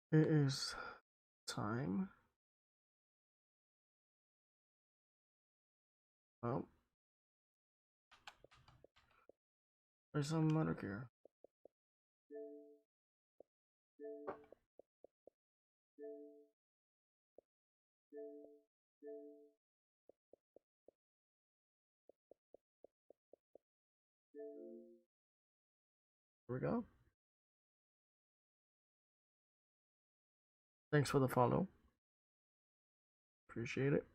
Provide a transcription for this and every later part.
It is time. Oh, there's some letter here. Here we go. Thanks for the follow. Appreciate it.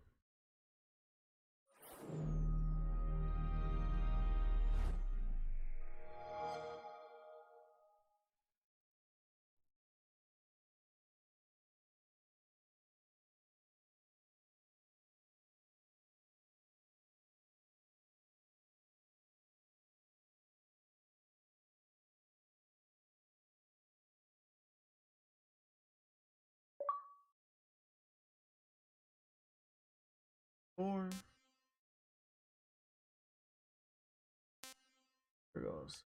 Four. Here goes.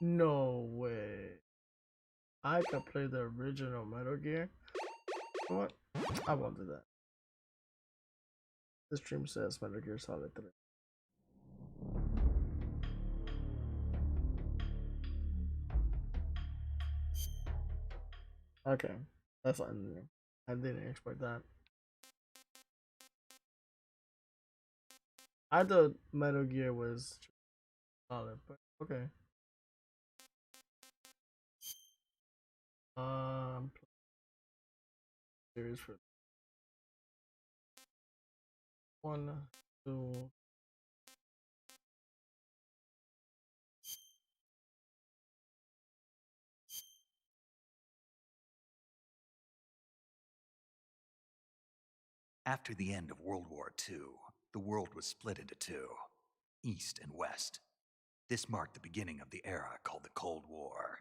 No way. I could play the original Metal Gear. You know what? I won't do that. The stream says Metal Gear Solid 3. Okay, that's fine. I didn't expect that. I thought Metal Gear was solid, but okay. Um, series for one, two. After the end of World War II, the world was split into two, East and West. This marked the beginning of the era called the Cold War.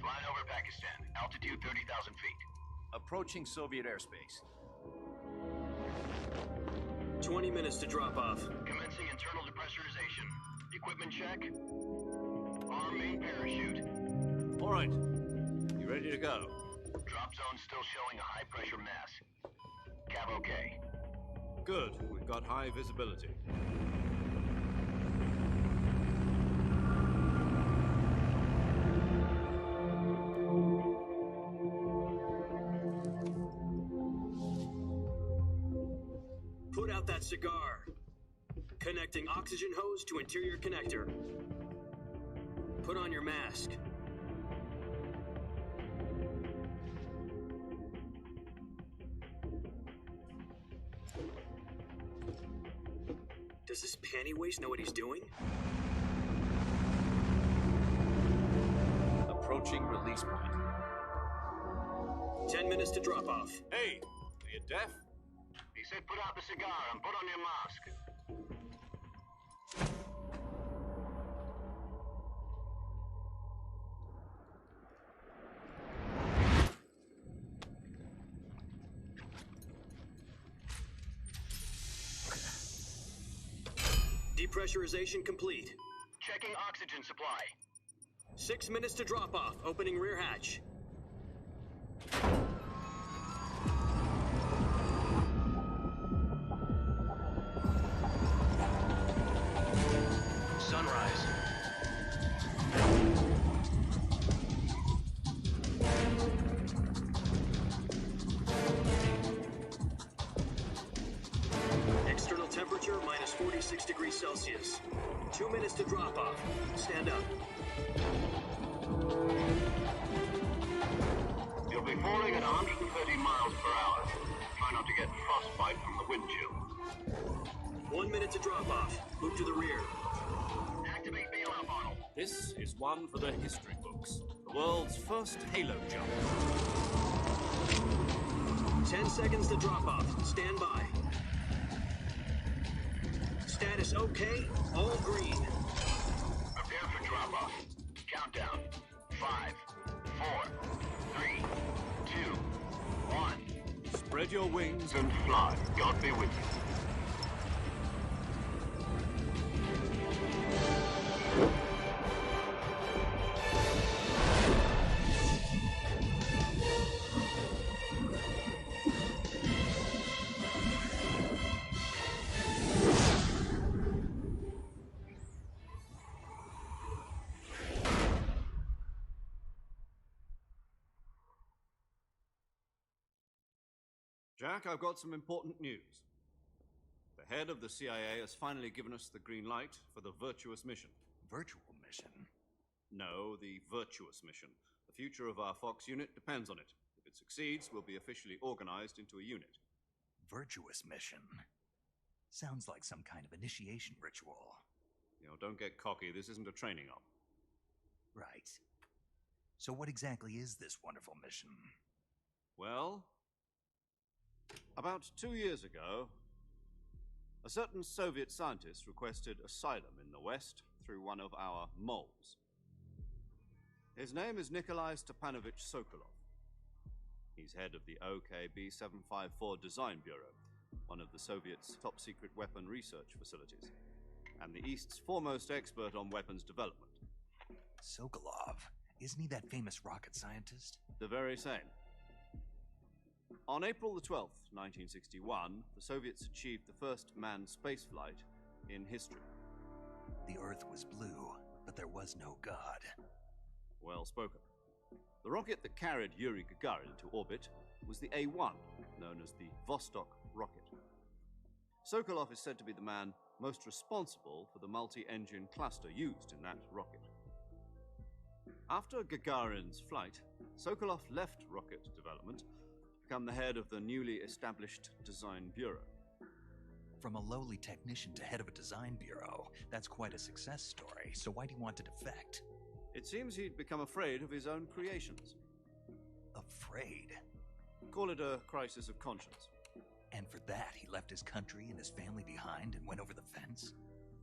Flying over Pakistan, altitude 30,000 feet. Approaching Soviet airspace. 20 minutes to drop off. Commencing internal depressurization. Equipment check. Arm main parachute. All right. You ready to go? Drop zone still showing a high pressure mass. Cav okay. Good. We've got high visibility. Put out that cigar. Connecting oxygen hose to interior connector. Put on your mask. Does this panty waste know what he's doing? Approaching release point. 10 minutes to drop off. Hey, are you deaf? He said put out the cigar and put on your mask. Depressurization complete. Checking oxygen supply. 6 minutes to drop off. Opening rear hatch. Sunrise. External temperature minus 46 degrees Celsius. 2 minutes to drop off. Stand up. You'll be falling at 130 miles per hour. Try not to get frostbite from the wind chill. 1 minute to drop off. Move to the rear. Activate bailout bottle. This is one for the history books. The world's first halo jump. 10 seconds to drop off. Stand by. Status okay. All green. Prepare for drop-off. Countdown. 5, 4, 3, 2, 1. Spread your wings And fly. God be with you. Jack, I've got some important news. The head of the CIA has finally given us the green light for the virtuous mission. Virtual mission? No, the virtuous mission. The future of our Fox unit depends on it. If it succeeds, we'll be officially organized into a unit. Virtuous mission? Sounds like some kind of initiation ritual. Don't get cocky. This isn't a training op. Right. So what exactly is this wonderful mission? Well, about 2 years ago, a certain Soviet scientist requested asylum in the West through one of our moles. His name is Nikolai Stepanovich Sokolov. He's head of the OKB 754 Design Bureau, one of the Soviets' top-secret weapon research facilities, and the East's foremost expert on weapons development. Sokolov? Isn't he that famous rocket scientist? The very same. On April the 12th, 1961, the Soviets achieved the first manned spaceflight in history. The Earth was blue, but there was no God. Well spoken. The rocket that carried Yuri Gagarin into orbit was the A-1, known as the Vostok rocket. Sokolov is said to be the man most responsible for the multi-engine cluster used in that rocket. After Gagarin's flight, Sokolov left rocket development to become the head of the newly established Design Bureau. From a lowly technician to head of a design bureau, that's quite a success story, so why do you want to defect? It seems he'd become afraid of his own creations. Afraid? Call it a crisis of conscience. And for that, he left his country and his family behind and went over the fence?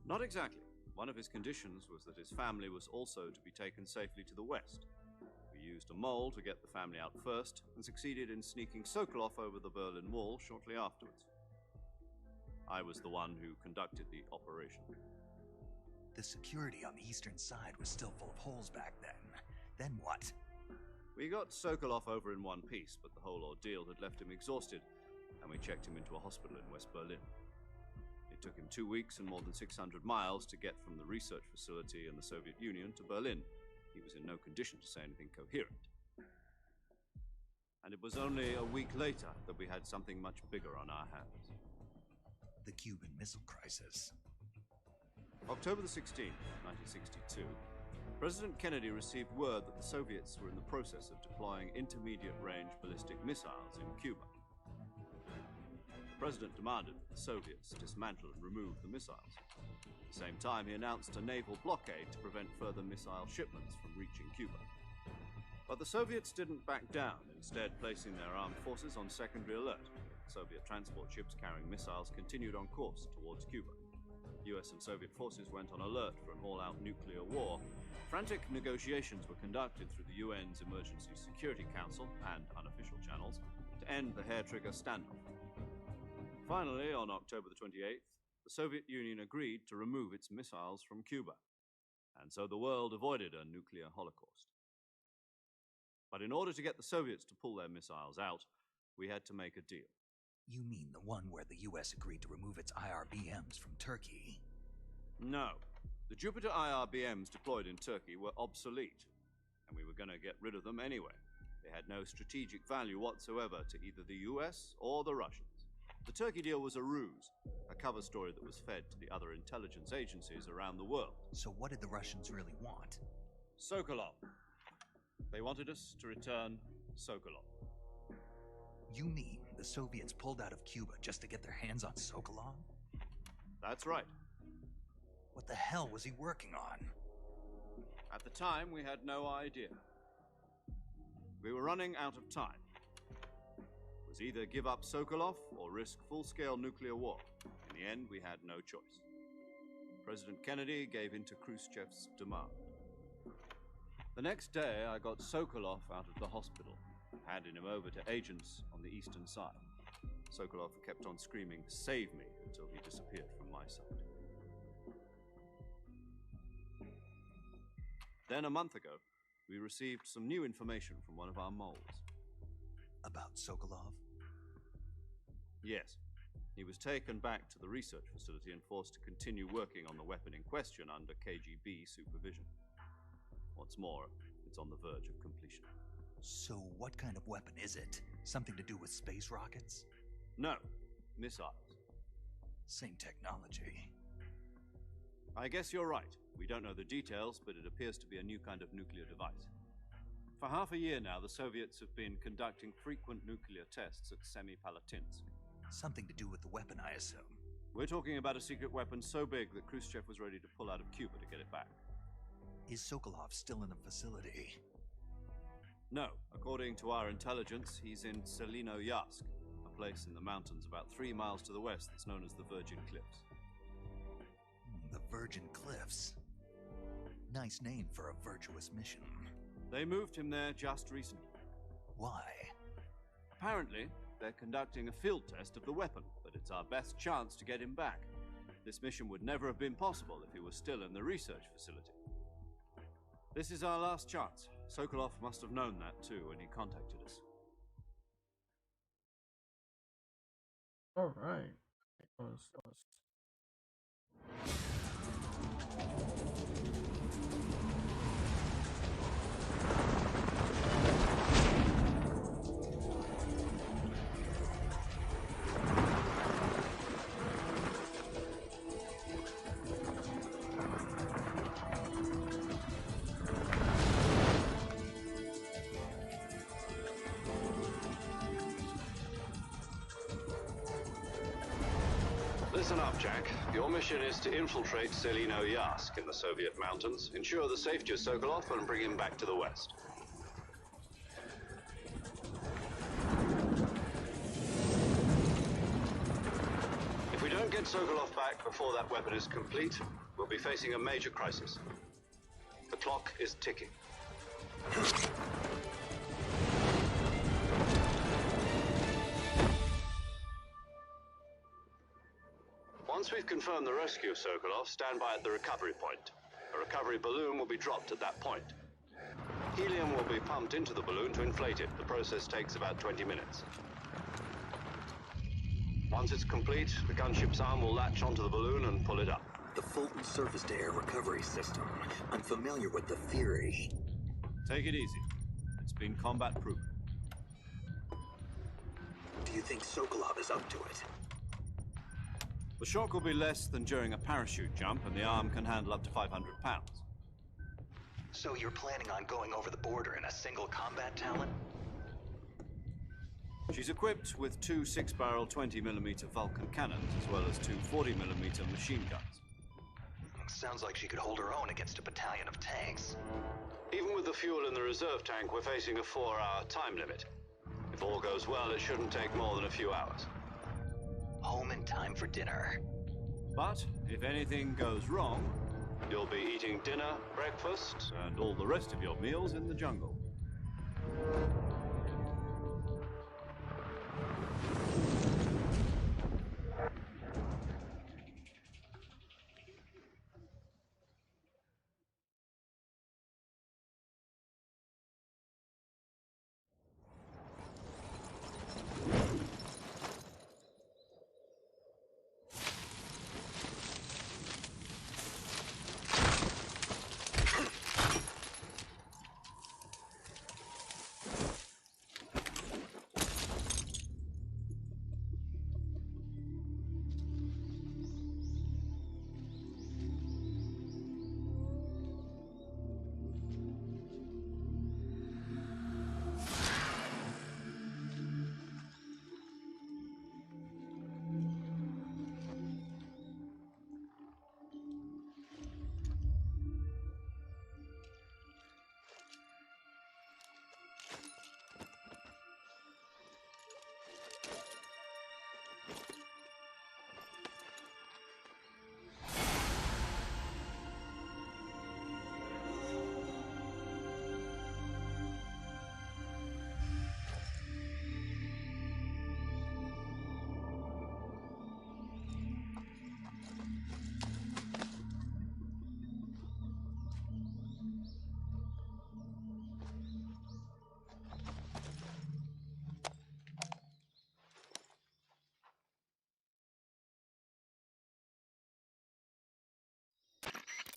Not exactly. One of his conditions was that his family was also to be taken safely to the West. We used a mole to get the family out first and succeeded in sneaking Sokolov over the Berlin Wall shortly afterwards. I was the one who conducted the operation. The security on the eastern side was still full of holes back then. Then what? We got Sokolov over in one piece, but the whole ordeal had left him exhausted, and we checked him into a hospital in West Berlin. It took him 2 weeks and more than 600 miles to get from the research facility in the Soviet Union to Berlin. He was in no condition to say anything coherent. And it was only a week later that we had something much bigger on our hands. The Cuban Missile Crisis. October the 16th, 1962, President Kennedy received word that the Soviets were in the process of deploying intermediate-range ballistic missiles in Cuba. The President demanded that the Soviets dismantle and remove the missiles. At the same time, he announced a naval blockade to prevent further missile shipments from reaching Cuba. But the Soviets didn't back down, instead placing their armed forces on secondary alert. Soviet transport ships carrying missiles continued on course towards Cuba. US and Soviet forces went on alert for an all-out nuclear war. Frantic negotiations were conducted through the UN's Emergency Security Council and unofficial channels to end the hair-trigger standoff. Finally, on October the 28th, the Soviet Union agreed to remove its missiles from Cuba, and so the world avoided a nuclear holocaust. But in order to get the Soviets to pull their missiles out, we had to make a deal. You mean the one where the US agreed to remove its IRBMs from Turkey? No. The Jupiter IRBMs deployed in Turkey were obsolete, and we were going to get rid of them anyway. They had no strategic value whatsoever to either the US or the Russians. The Turkey deal was a ruse, a cover story that was fed to the other intelligence agencies around the world. So what did the Russians really want? Sokolov. They wanted us to return Sokolov. You mean the Soviets pulled out of Cuba just to get their hands on Sokolov? That's right. What the hell was he working on? At the time, we had no idea. We were running out of time. It was either give up Sokolov or risk full-scale nuclear war. In the end, we had no choice. President Kennedy gave in to Khrushchev's demand. The next day, I got Sokolov out of the hospital, handing him over to agents on the eastern side. Sokolov kept on screaming, "Save me," until he disappeared from my sight. Then, a month ago, we received some new information from one of our moles. About Sokolov? Yes. He was taken back to the research facility and forced to continue working on the weapon in question under KGB supervision. What's more, it's on the verge of completion. So what kind of weapon is it? Something to do with space rockets? No, missiles. Same technology. I guess you're right. We don't know the details, but it appears to be a new kind of nuclear device. For half a year now, the Soviets have been conducting frequent nuclear tests at Semipalatinsk. Something to do with the weapon, I assume. We're talking about a secret weapon so big that Khrushchev was ready to pull out of Cuba to get it back. Is Sokolov still in the facility? No. According to our intelligence, he's in Selino-Yarsk, a place in the mountains about 3 miles to the west that's known as the Virgin Cliffs. The Virgin Cliffs. Nice name for a virtuous mission. They moved him there just recently. Why? Apparently, they're conducting a field test of the weapon, but it's our best chance to get him back. This mission would never have been possible if he was still in the research facility. This is our last chance. Sokolov must have known that too when he contacted us. All right. Listen up, Jack. Your mission is to infiltrate Selino-Yarsk in the Soviet mountains, ensure the safety of Sokolov, and bring him back to the West. If we don't get Sokolov back before that weapon is complete, we'll be facing a major crisis. The clock is ticking. Once we've confirmed the rescue of Sokolov, stand by at the recovery point. A recovery balloon will be dropped at that point. Helium will be pumped into the balloon to inflate it. The process takes about 20 minutes. Once it's complete, the gunship's arm will latch onto the balloon and pull it up. The Fulton surface-to-air recovery system. I'm familiar with the theory. Take it easy. It's been combat-proven. Do you think Sokolov is up to it? The shock will be less than during a parachute jump, and the arm can handle up to 500 pounds. So you're planning on going over the border in a single combat talon? She's equipped with two 6-barrel 20mm Vulcan cannons, as well as two 40mm machine guns. Sounds like she could hold her own against a battalion of tanks. Even with the fuel in the reserve tank, we're facing a 4-hour time limit. If all goes well, it shouldn't take more than a few hours. Home in time for dinner. But if anything goes wrong, You'll be eating dinner, breakfast, and all the rest of your meals in the jungle.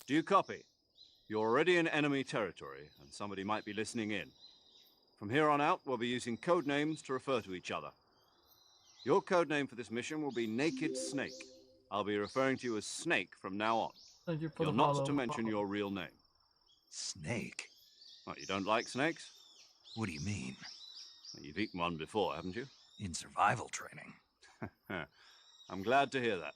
Do you copy? You're already in enemy territory, and somebody might be listening in. From here on out, we'll be using code names to refer to each other. Your code name for this mission will be Naked Snake. I'll be referring to you as Snake from now on. Thank you for You're the not follow. to mention your real name. Snake? What, you don't like snakes? What do you mean? You've eaten one before, haven't you? In survival training? I'm glad to hear that.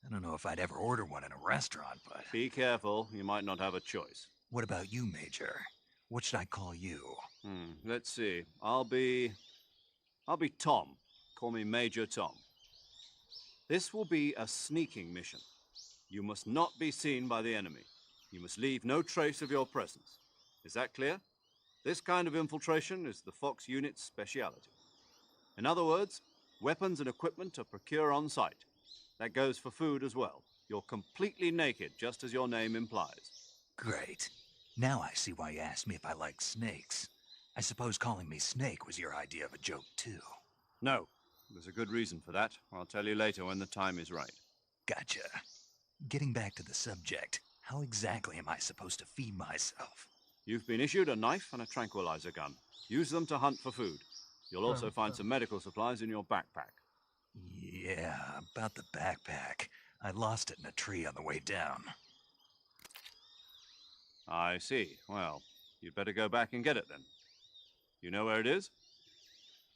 I don't know if I'd ever order one in a restaurant, but... Be careful, you might not have a choice. What about you, Major? What should I call you? Let's see. I'll be Tom. Call me Major Tom. This will be a sneaking mission. You must not be seen by the enemy. You must leave no trace of your presence. Is that clear? This kind of infiltration is the Fox unit's speciality. In other words, weapons and equipment are procured on site. That goes for food as well. You're completely naked, just as your name implies. Great. Now I see why you asked me if I like snakes. I suppose calling me Snake was your idea of a joke, too. No, there's a good reason for that. I'll tell you later when the time is right. Gotcha. Getting back to the subject, how exactly am I supposed to feed myself? You've been issued a knife and a tranquilizer gun. Use them to hunt for food. You'll also find some medical supplies in your backpack. Yeah, about the backpack. I lost it in a tree on the way down. I see. Well, you'd better go back and get it then. You know where it is?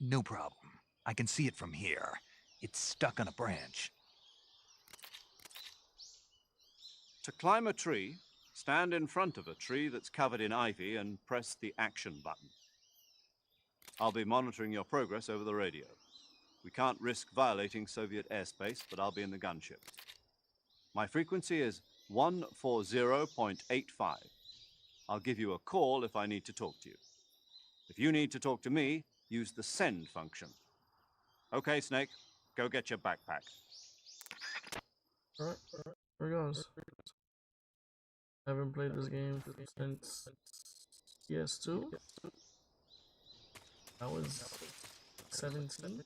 No problem. I can see it from here. It's stuck on a branch. To climb a tree, stand in front of a tree that's covered in ivy and press the action button. I'll be monitoring your progress over the radio. We can't risk violating Soviet airspace, but I'll be in the gunship. My frequency is 140.85. I'll give you a call if I need to talk to you. If you need to talk to me, use the send function. Okay, Snake, go get your backpack. Alright, here goes. I haven't played this game since PS2. I was 17.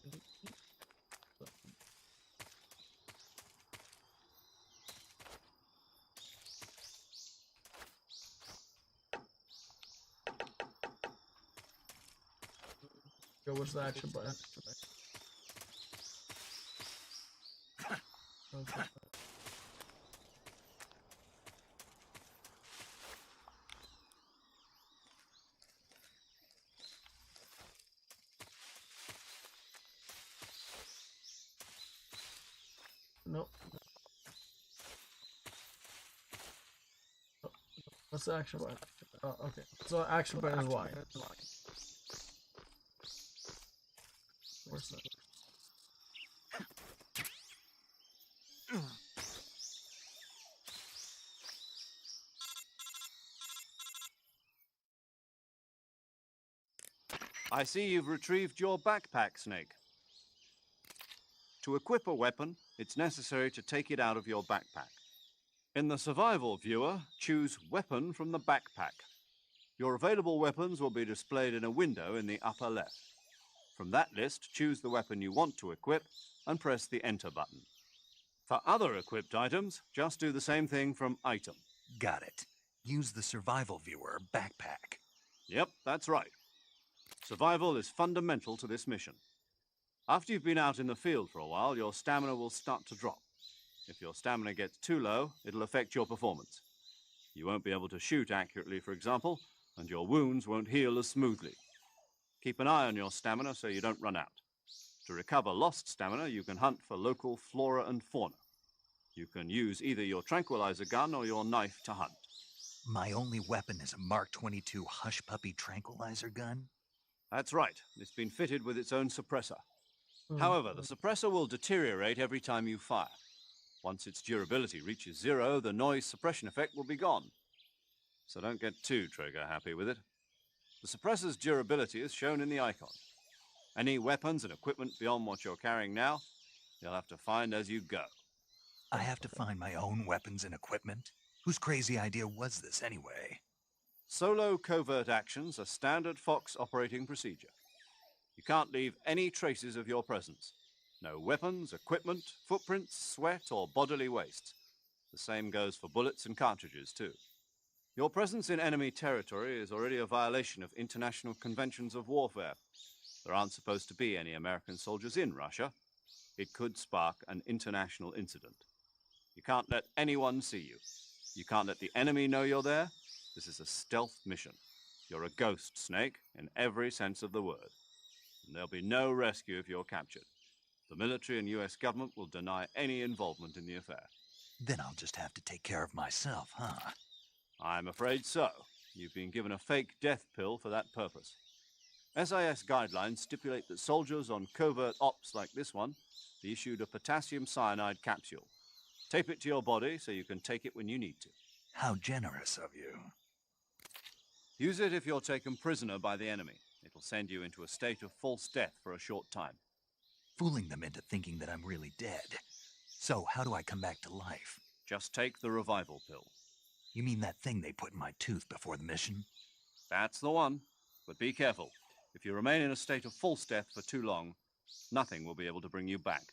Yo, what's the action button? Okay. Nope. What's the action button? Oh, okay. So action button is Y. Where's that? I see you've retrieved your backpack, Snake. To equip a weapon, it's necessary to take it out of your backpack. In the survival viewer, choose Weapon from the backpack. Your available weapons will be displayed in a window in the upper left. From that list, choose the weapon you want to equip and press the Enter button. For other equipped items, just do the same thing from Item. Got it. Use the survival viewer backpack. Yep, that's right. Survival is fundamental to this mission. After you've been out in the field for a while, your stamina will start to drop. If your stamina gets too low, it'll affect your performance. You won't be able to shoot accurately, for example, and your wounds won't heal as smoothly. Keep an eye on your stamina so you don't run out. To recover lost stamina, you can hunt for local flora and fauna. You can use either your tranquilizer gun or your knife to hunt. My only weapon is a Mark 22 Hush Puppy tranquilizer gun? That's right. It's been fitted with its own suppressor. However, the suppressor will deteriorate every time you fire. Once its durability reaches 0, the noise suppression effect will be gone. So don't get too trigger happy with it. The suppressor's durability is shown in the icon. Any weapons and equipment beyond what you're carrying now, you'll have to find as you go. I have to find my own weapons and equipment? Whose crazy idea was this anyway? Solo covert actions are standard Fox operating procedure. You can't leave any traces of your presence. No weapons, equipment, footprints, sweat, or bodily waste. The same goes for bullets and cartridges, too. Your presence in enemy territory is already a violation of international conventions of warfare. There aren't supposed to be any American soldiers in Russia. It could spark an international incident. You can't let anyone see you. You can't let the enemy know you're there. This is a stealth mission. You're a ghost, Snake, in every sense of the word. And there'll be no rescue if you're captured. The military and US government will deny any involvement in the affair. Then I'll just have to take care of myself, huh? I'm afraid so. You've been given a fake death pill for that purpose. SIS guidelines stipulate that soldiers on covert ops like this one be issued a potassium cyanide capsule. Tape it to your body so you can take it when you need to. How generous of you. Use it if you're taken prisoner by the enemy. It'll send you into a state of false death for a short time. Fooling them into thinking that I'm really dead. So how do I come back to life? Just take the revival pill. You mean that thing they put in my tooth before the mission? That's the one. But be careful. If you remain in a state of false death for too long, nothing will be able to bring you back.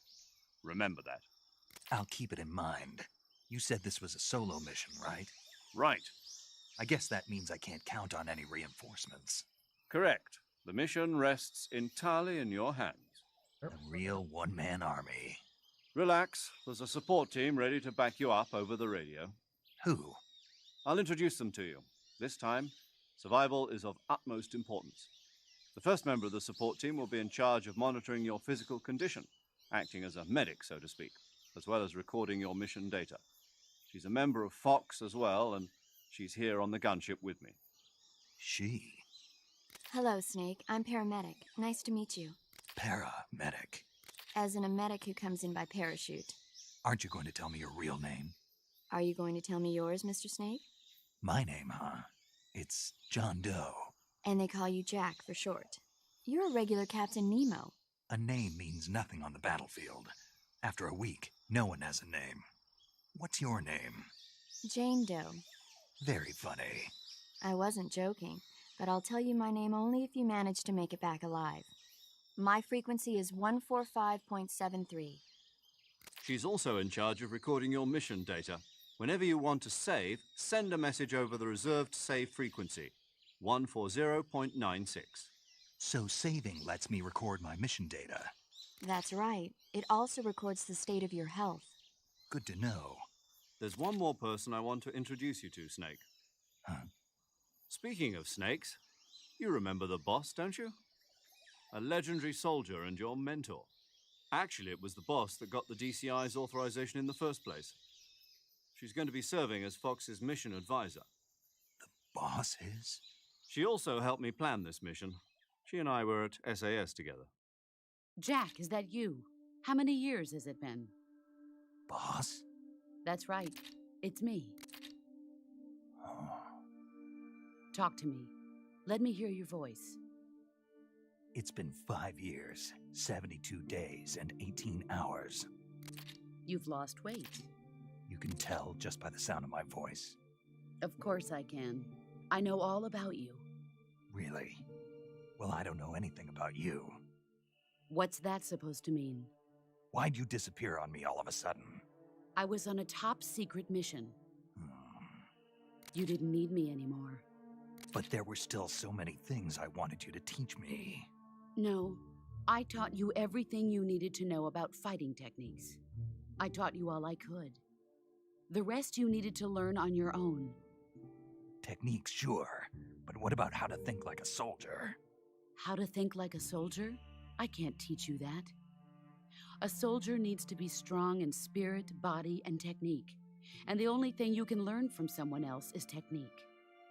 Remember that. I'll keep it in mind. You said this was a solo mission, right? Right. I guess that means I can't count on any reinforcements. Correct. The mission rests entirely in your hands. A real one-man army. Relax. There's a support team ready to back you up over the radio. Who? I'll introduce them to you. This time, survival is of utmost importance. The first member of the support team will be in charge of monitoring your physical condition, acting as a medic, so to speak, as well as recording your mission data. She's a member of Fox as well, and she's here on the gunship with me. She. Hello, Snake. I'm paramedic. Nice to meet you. Paramedic. As in a medic who comes in by parachute. Aren't you going to tell me your real name? Are you going to tell me yours, Mr. Snake? My name, huh? It's John Doe. And they call you Jack for short. You're a regular Captain Nemo. A name means nothing on the battlefield. After a week, no one has a name. What's your name? Jane Doe. Very funny. I wasn't joking, but I'll tell you my name only if you manage to make it back alive. My frequency is 145.73. She's also in charge of recording your mission data. Whenever you want to save, send a message over the reserved save frequency, 140.96. So saving lets me record my mission data. That's right. It also records the state of your health. Good to know. There's one more person I want to introduce you to, Snake. Huh? Speaking of snakes, you remember the boss, don't you? A legendary soldier and your mentor. Actually, it was the boss that got the DCI's authorization in the first place. She's going to be serving as Fox's mission advisor. Boss is? She also helped me plan this mission. She and I were at SAS together. Jack, is that you? How many years has it been? Boss? That's right. It's me. Oh. Talk to me. Let me hear your voice. It's been 5 years, 72 days, and 18 hours. You've lost weight. You can tell just by the sound of my voice. Of course I can. I know all about you. Really? Well, I don't know anything about you. What's that supposed to mean? Why'd you disappear on me all of a sudden? I was on a top-secret mission. Hmm. You didn't need me anymore. But there were still so many things I wanted you to teach me. No, I taught you everything you needed to know about fighting techniques. I taught you all I could. The rest you needed to learn on your own. Techniques, sure. But what about how to think like a soldier? How to think like a soldier? I can't teach you that. A soldier needs to be strong in spirit, body, and technique. And the only thing you can learn from someone else is technique.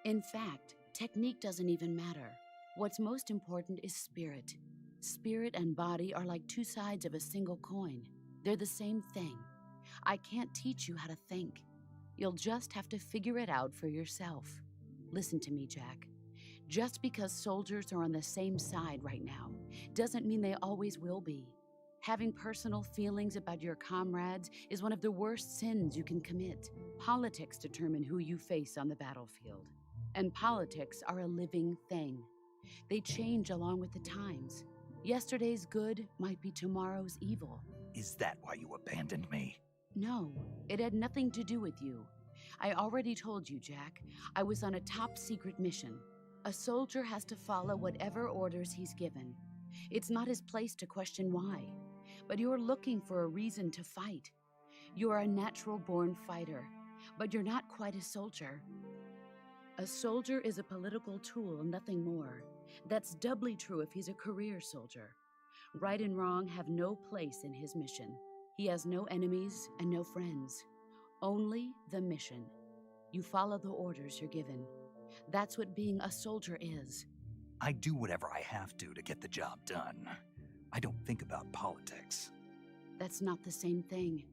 In fact, technique doesn't even matter. What's most important is spirit. Spirit and body are like two sides of a single coin. They're the same thing. I can't teach you how to think. You'll just have to figure it out for yourself. Listen to me, Jack. Just because soldiers are on the same side right now doesn't mean they always will be. Having personal feelings about your comrades is one of the worst sins you can commit. Politics determine who you face on the battlefield. And politics are a living thing. They change along with the times. Yesterday's good might be tomorrow's evil. Is that why you abandoned me? No, it had nothing to do with you. I already told you, Jack. I was on a top-secret mission. A soldier has to follow whatever orders he's given. It's not his place to question why. But you're looking for a reason to fight. You are a natural-born fighter, but you're not quite a soldier. A soldier is a political tool, nothing more. That's doubly true if he's a career soldier. Right and wrong have no place in his mission. He has no enemies and no friends. Only the mission. You follow the orders you're given. That's what being a soldier is. I do whatever I have to get the job done. I don't think about politics. That's not the same thing.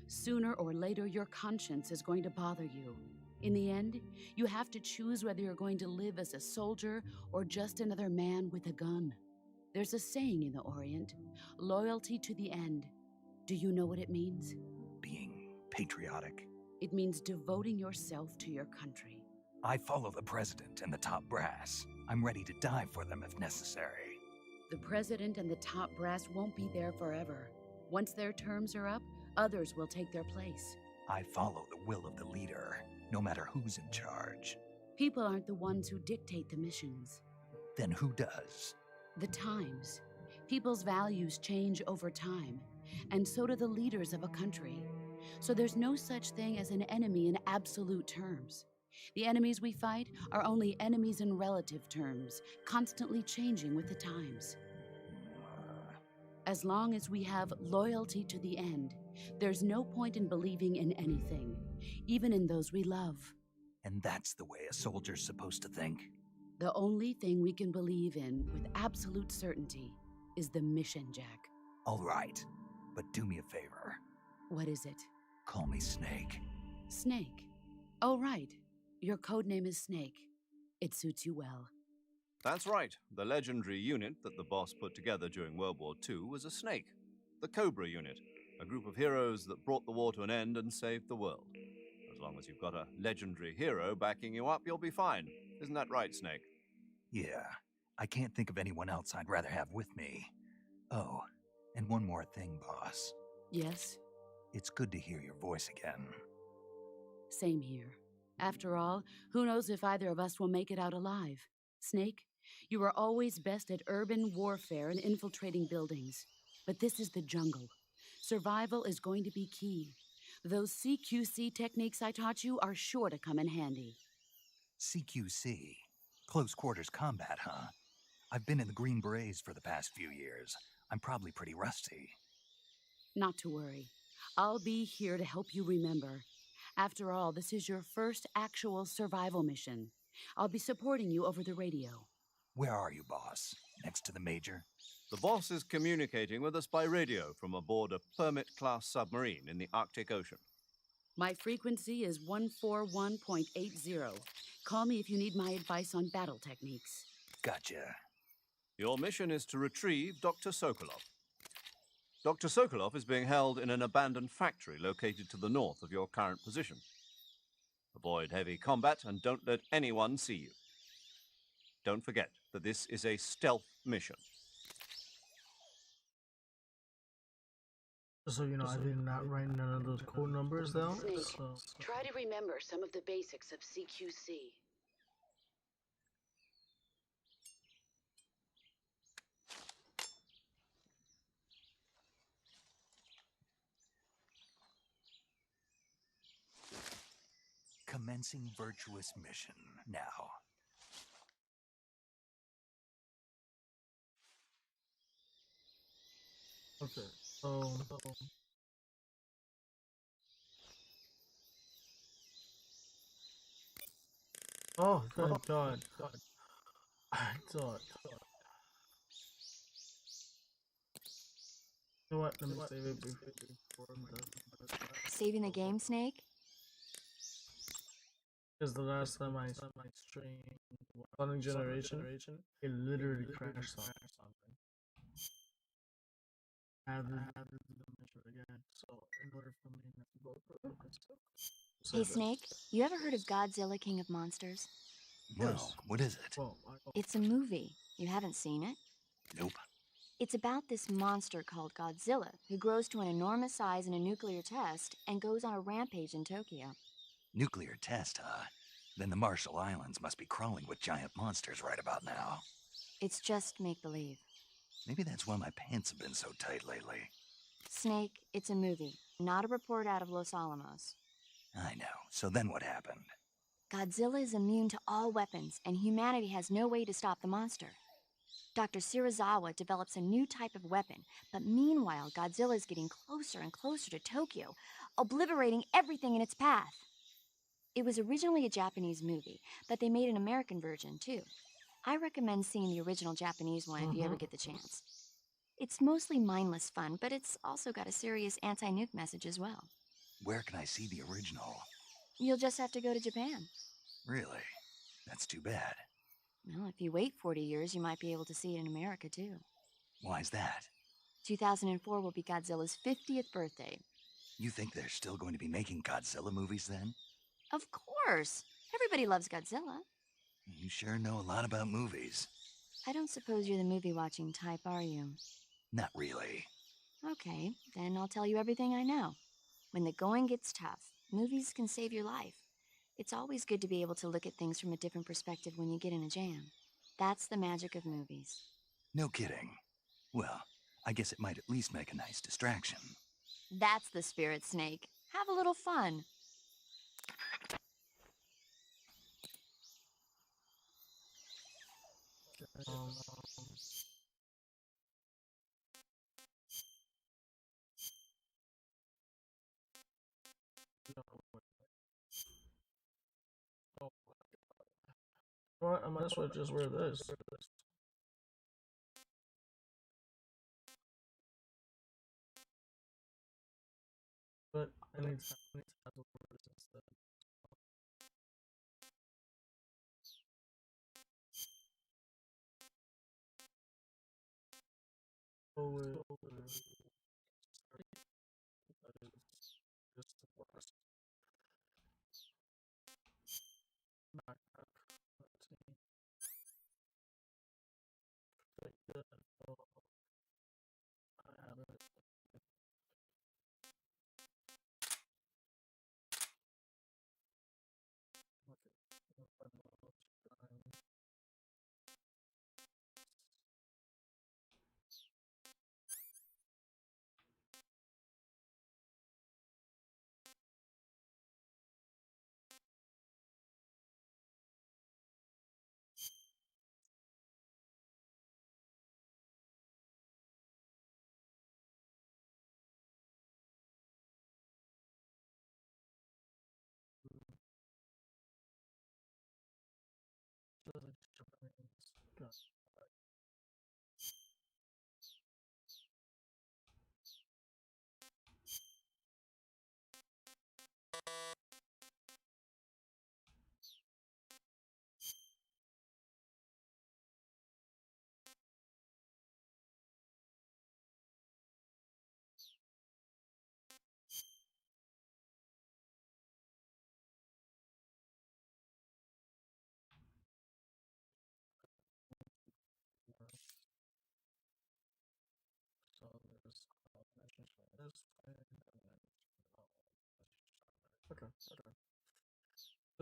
Sooner or later, your conscience is going to bother you. In the end, you have to choose whether you're going to live as a soldier or just another man with a gun. There's a saying in the Orient, loyalty to the end. Do you know what it means? Being patriotic. It means devoting yourself to your country. I follow the president and the top brass. I'm ready to die for them if necessary. The president and the top brass won't be there forever. Once their terms are up, others will take their place. I follow the will of the leader, no matter who's in charge. People aren't the ones who dictate the missions. Then who does? The times. People's values change over time, and so do the leaders of a country. So there's no such thing as an enemy in absolute terms. The enemies we fight are only enemies in relative terms, constantly changing with the times. As long as we have loyalty to the end, there's no point in believing in anything, even in those we love. And that's the way a soldier's supposed to think? The only thing we can believe in with absolute certainty is the mission, Jack. All right, but do me a favor. What is it? Call me Snake. Snake. Oh, right. Your code name is Snake. It suits you well. That's right. The legendary unit that the boss put together during World War II was a snake. The Cobra unit, a group of heroes that brought the war to an end and saved the world. As long as you've got a legendary hero backing you up, you'll be fine. Isn't that right, Snake? Yeah, I can't think of anyone else I'd rather have with me. Oh, and one more thing, boss. Yes? It's good to hear your voice again. Same here. After all, who knows if either of us will make it out alive? Snake, you are always best at urban warfare and infiltrating buildings. But this is the jungle. Survival is going to be key. Those CQC techniques I taught you are sure to come in handy. CQC. Close quarters combat, huh? I've been in the Green Berets for the past few years. I'm probably pretty rusty. Not to worry. I'll be here to help you remember. After all, this is your first actual survival mission. I'll be supporting you over the radio. Where are you, boss? Next to the Major? The boss is communicating with us by radio from aboard a Permit-class submarine in the Arctic Ocean. My frequency is 141.80. Call me if you need my advice on battle techniques. Gotcha. Your mission is to retrieve Dr. Sokolov. Dr. Sokolov is being held in an abandoned factory located to the north of your current position. Avoid heavy combat and don't let anyone see you. Don't forget that this is a stealth mission. So, you know, I did not write none of those code numbers down. Snake, So, try to remember some of the basics of CQC. Commencing virtuous mission now. okay. So, oh, thank God. I thought. You know what? Let me save it before I'm done. Saving the game, Snake? Because the last time I streamed Sonic Generation, it literally crashed on something. I had to do the mission again. So, in order for me not to go through it, Hey, Snake, you ever heard of Godzilla King of Monsters? No, what is it? Well, It's a movie. You haven't seen it? Nope. It's about this monster called Godzilla who grows to an enormous size in a nuclear test and goes on a rampage in Tokyo. Nuclear test, huh? Then the Marshall Islands must be crawling with giant monsters right about now. It's just make-believe. Maybe that's why my pants have been so tight lately. Snake, it's a movie, not a report out of Los Alamos. I know. So then what happened? Godzilla is immune to all weapons, and humanity has no way to stop the monster. Dr. Shirazawa develops a new type of weapon, but meanwhile, Godzilla is getting closer and closer to Tokyo, obliterating everything in its path. It was originally a Japanese movie, but they made an American version, too. I recommend seeing the original Japanese one if you ever get the chance. It's mostly mindless fun, but it's also got a serious anti-nuke message as well. Where can I see the original? You'll just have to go to Japan. Really? That's too bad. Well, if you wait 40 years, you might be able to see it in America, too. Why's that? 2004 will be Godzilla's 50th birthday. You think they're still going to be making Godzilla movies then? Of course! Everybody loves Godzilla. You sure know a lot about movies. I don't suppose you're the movie-watching type, are you? Not really. Okay, then I'll tell you everything I know. When the going gets tough, movies can save your life. It's always good to be able to look at things from a different perspective when you get in a jam. That's the magic of movies. No kidding. Well, I guess it might at least make a nice distraction. That's the spirit, Snake. Have a little fun. um, no. Oh, what? I might as well just wear this. But I need to have to wear this instead. Oh, wait. Just the worst. Backpack. Let's see. Like that. Oh, I have it. Okay.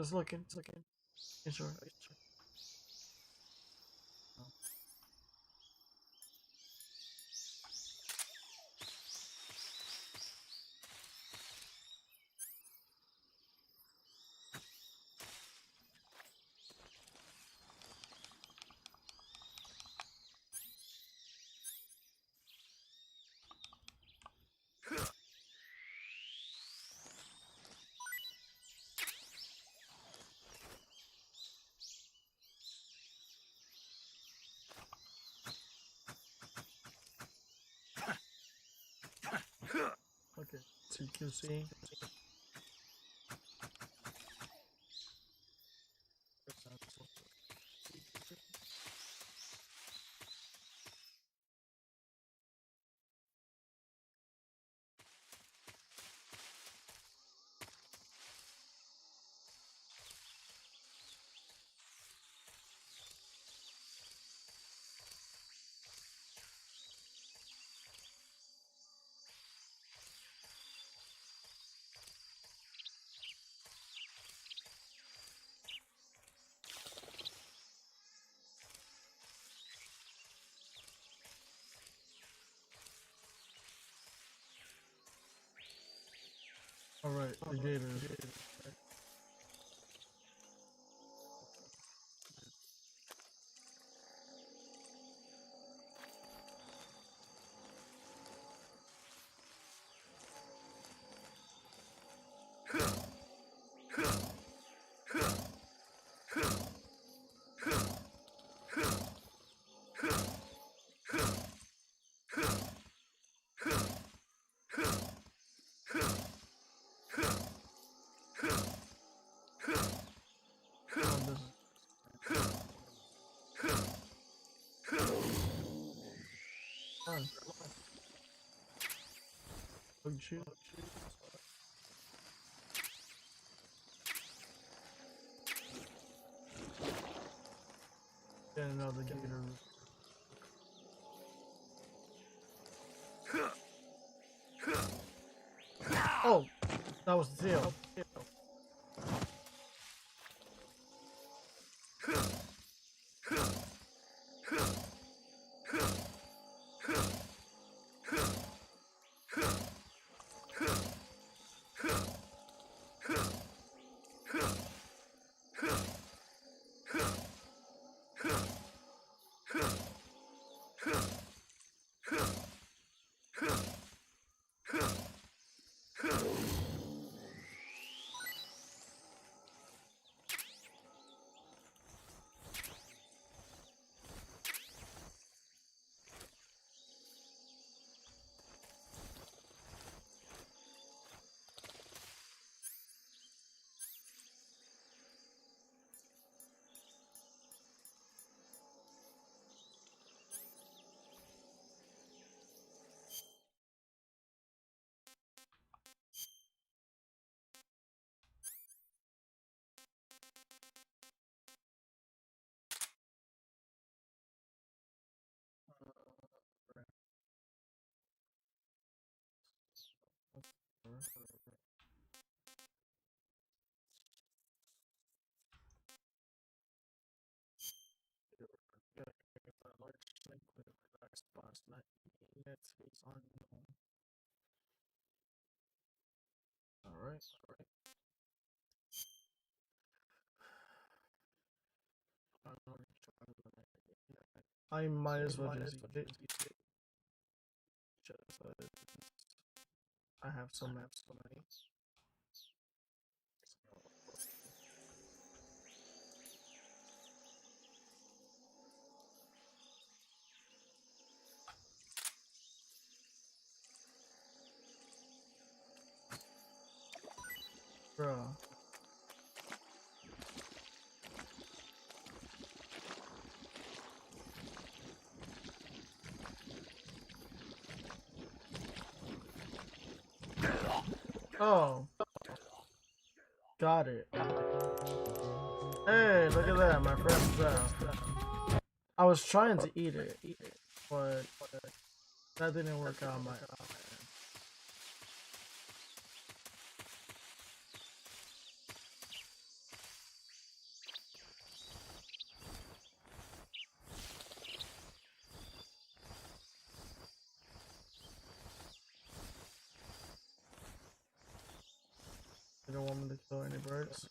Just looking. Sure. Okay, CQC. All right, the gators. Oh, shoot. Get another gator. Oh, that was the tail. Alright. I might as well just eat it. I have some maps for me. Bruh. Oh. Got it. Hey, look at that, my friend's down. I was trying to eat it, but that didn't work out on my end. many birds.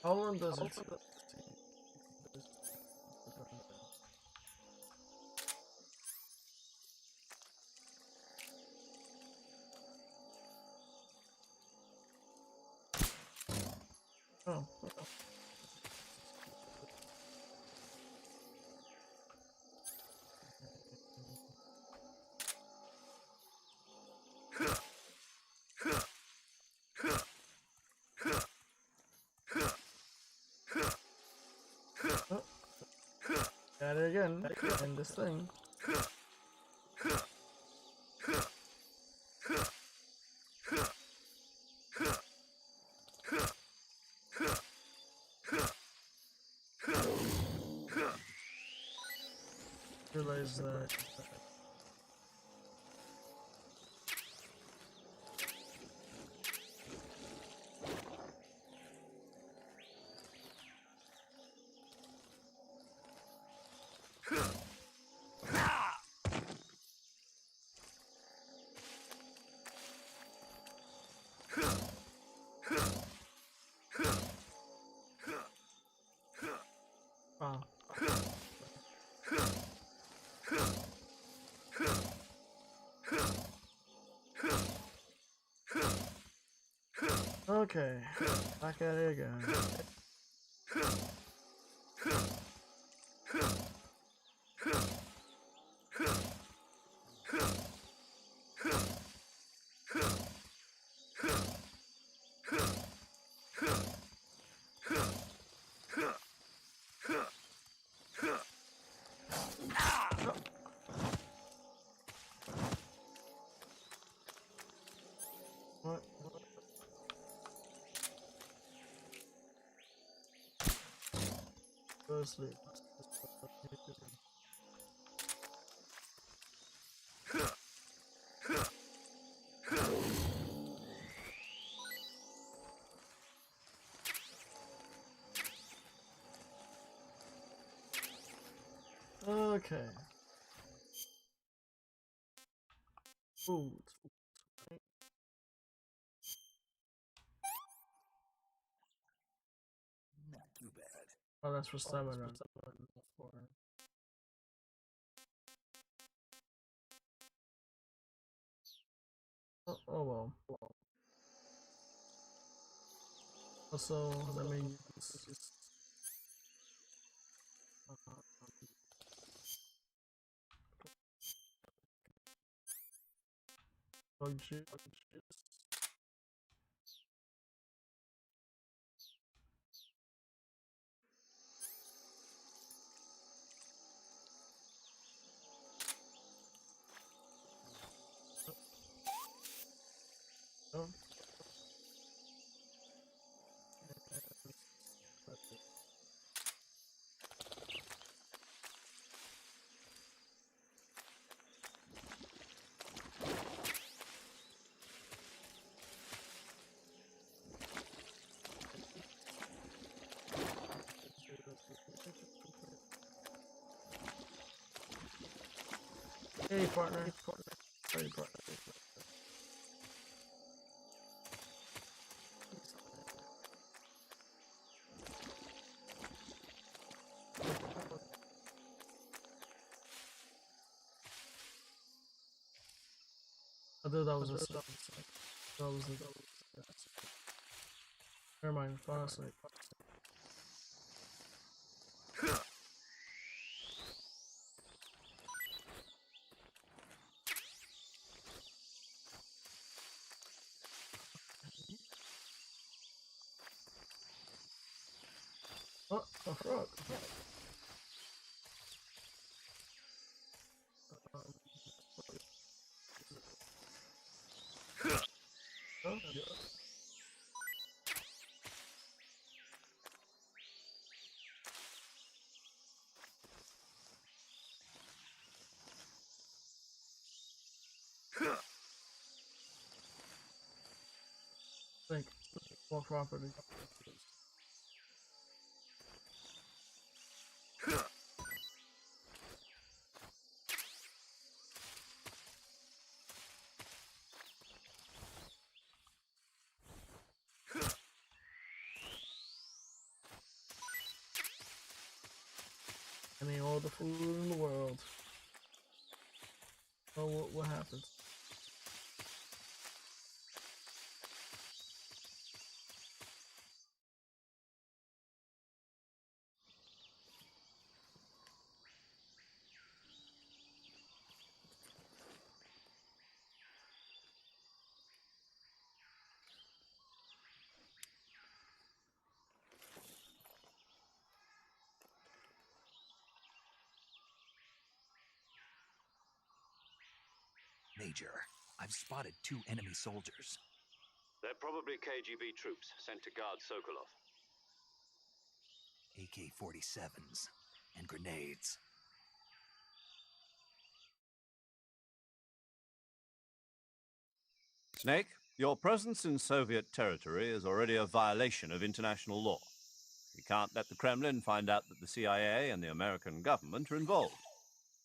How long does it take? Oh. Oh. Got it again. And this thing. Realize that. Oh. Okay, back at it again. What? Go to sleep. Okay. Food. Not too bad. Oh, that's for stamina. Oh well. Also, let me use bug juice. Oh. Hey partner. Hey partner. I thought that was a that was a never mind, fall asleep. Oh, a frog. Oh, yeah. Think more property. I mean, all the food in the world. Oh, what happens? Major, I've spotted 2 enemy soldiers. They're probably KGB troops sent to guard Sokolov. AK-47s and grenades. Snake, your presence in Soviet territory is already a violation of international law. We can't let the Kremlin find out that the CIA and the American government are involved.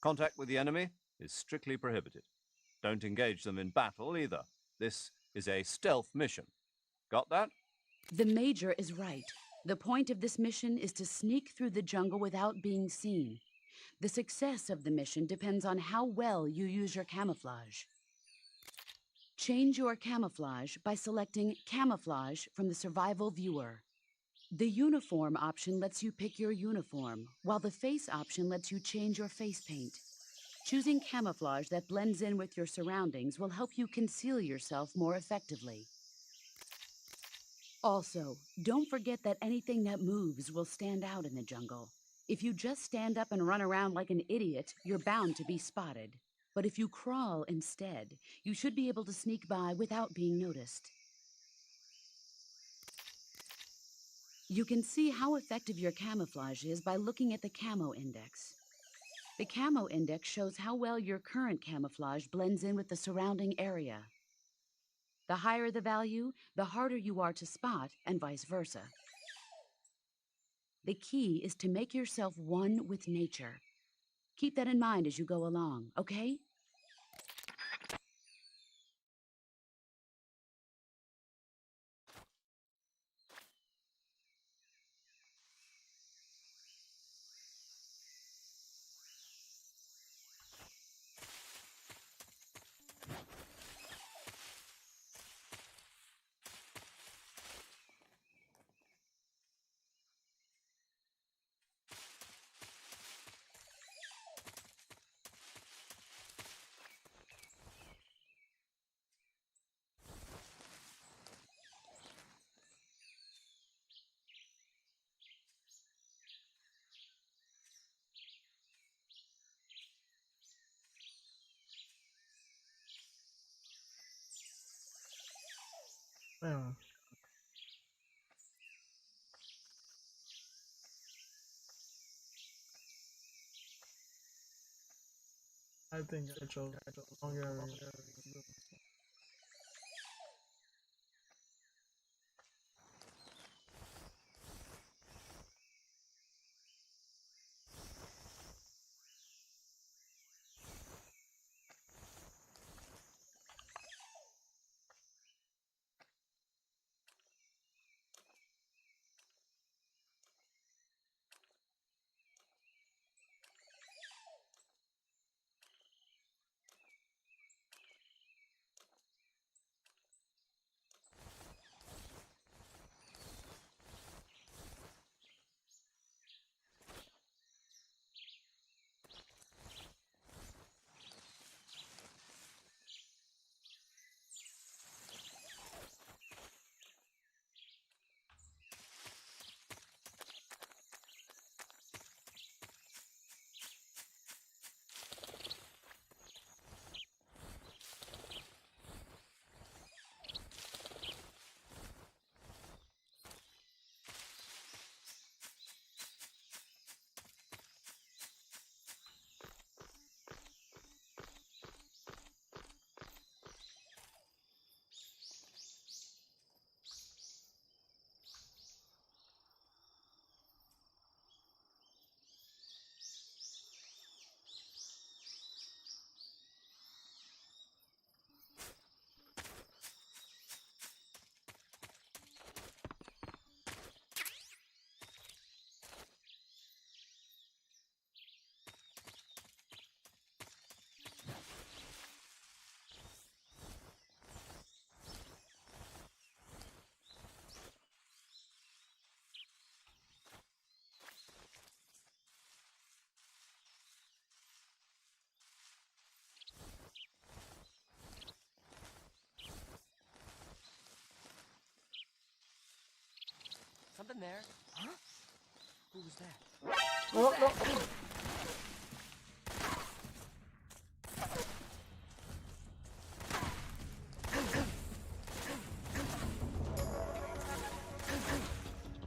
Contact with the enemy is strictly prohibited. Don't engage them in battle either. This is a stealth mission. Got that? The Major is right. The point of this mission is to sneak through the jungle without being seen. The success of the mission depends on how well you use your camouflage. Change your camouflage by selecting Camouflage from the Survival Viewer. The Uniform option lets you pick your uniform, while the Face option lets you change your face paint. Choosing camouflage that blends in with your surroundings will help you conceal yourself more effectively. Also, don't forget that anything that moves will stand out in the jungle. If you just stand up and run around like an idiot, you're bound to be spotted. But if you crawl instead, you should be able to sneak by without being noticed. You can see how effective your camouflage is by looking at the Camo Index. The Camo Index shows how well your current camouflage blends in with the surrounding area. The higher the value, the harder you are to spot, and vice versa. The key is to make yourself one with nature. Keep that in mind as you go along, okay? Yeah. I think I chose longer. happened there? Huh? Who was that? No, no.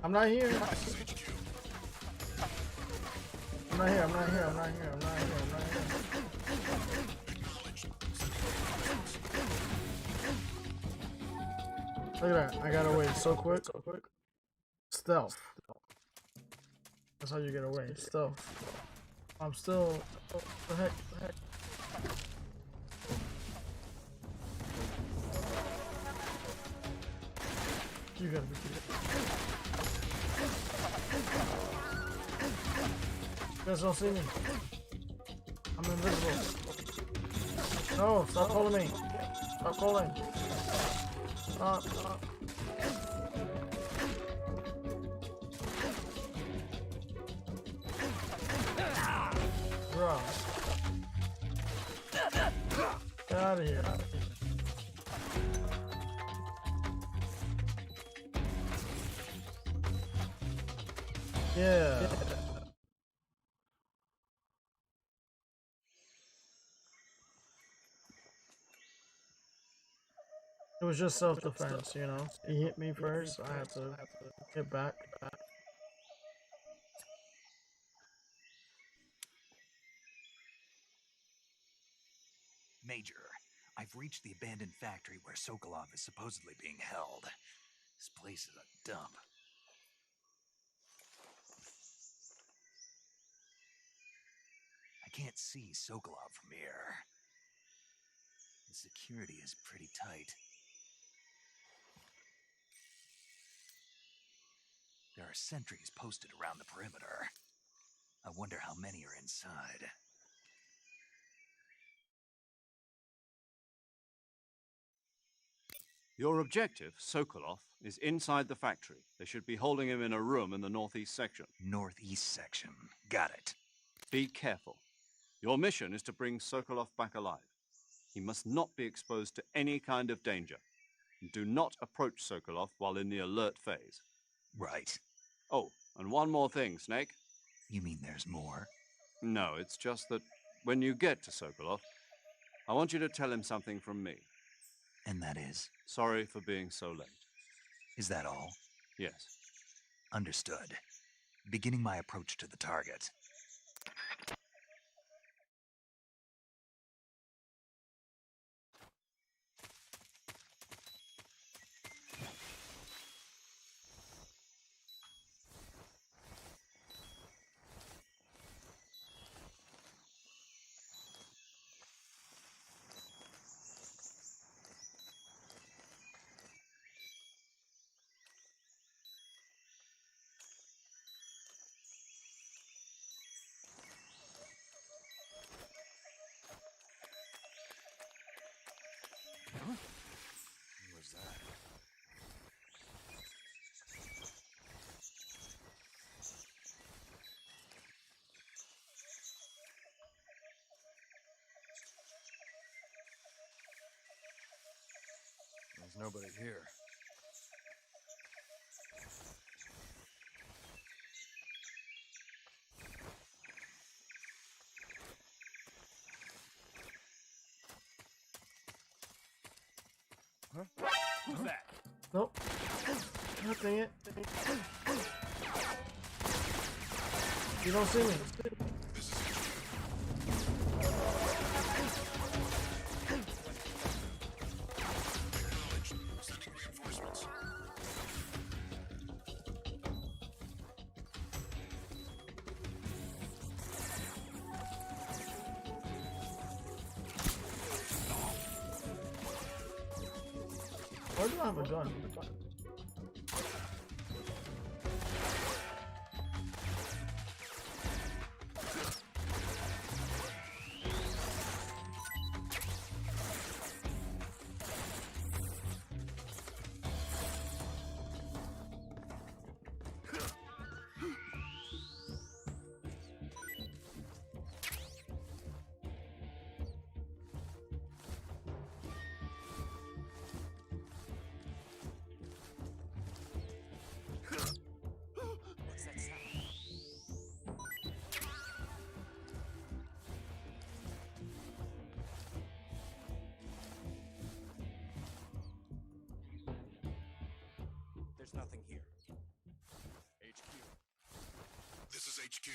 I'm not here. I'm not here. I'm not here. I'm not here. I'm not here. I'm not here. Look at that. I got away so quick. So quick. Stealth. That's how you get away. Stealth. I'm still. What the heck? The heck? You gotta be kidding. You guys don't see me. I'm invisible. No, stop calling me. Stop calling. Stop. Bro. Get out of here. Yeah. It was just self-defense, you know. He hit me first, so I had to get back. Major, I've reached the abandoned factory where Sokolov is supposedly being held. This place is a dump. I can't see Sokolov from here. The security is pretty tight. There are sentries posted around the perimeter. I wonder how many are inside. Your objective, Sokolov, is inside the factory. They should be holding him in a room in the northeast section. Northeast section. Got it. Be careful. Your mission is to bring Sokolov back alive. He must not be exposed to any kind of danger. Do not approach Sokolov while in the alert phase. Right. Oh, and one more thing, Snake. You mean there's more? No, it's just that when you get to Sokolov, I want you to tell him something from me. And that is? Sorry for being so late. Is that all? Yes. Understood. Beginning my approach to the target. Who was that? There's nobody here. Huh? Who's that? Nope. Nothing it. You don't see me. Why do I have a gun? nothing here. HQ. This is HQ.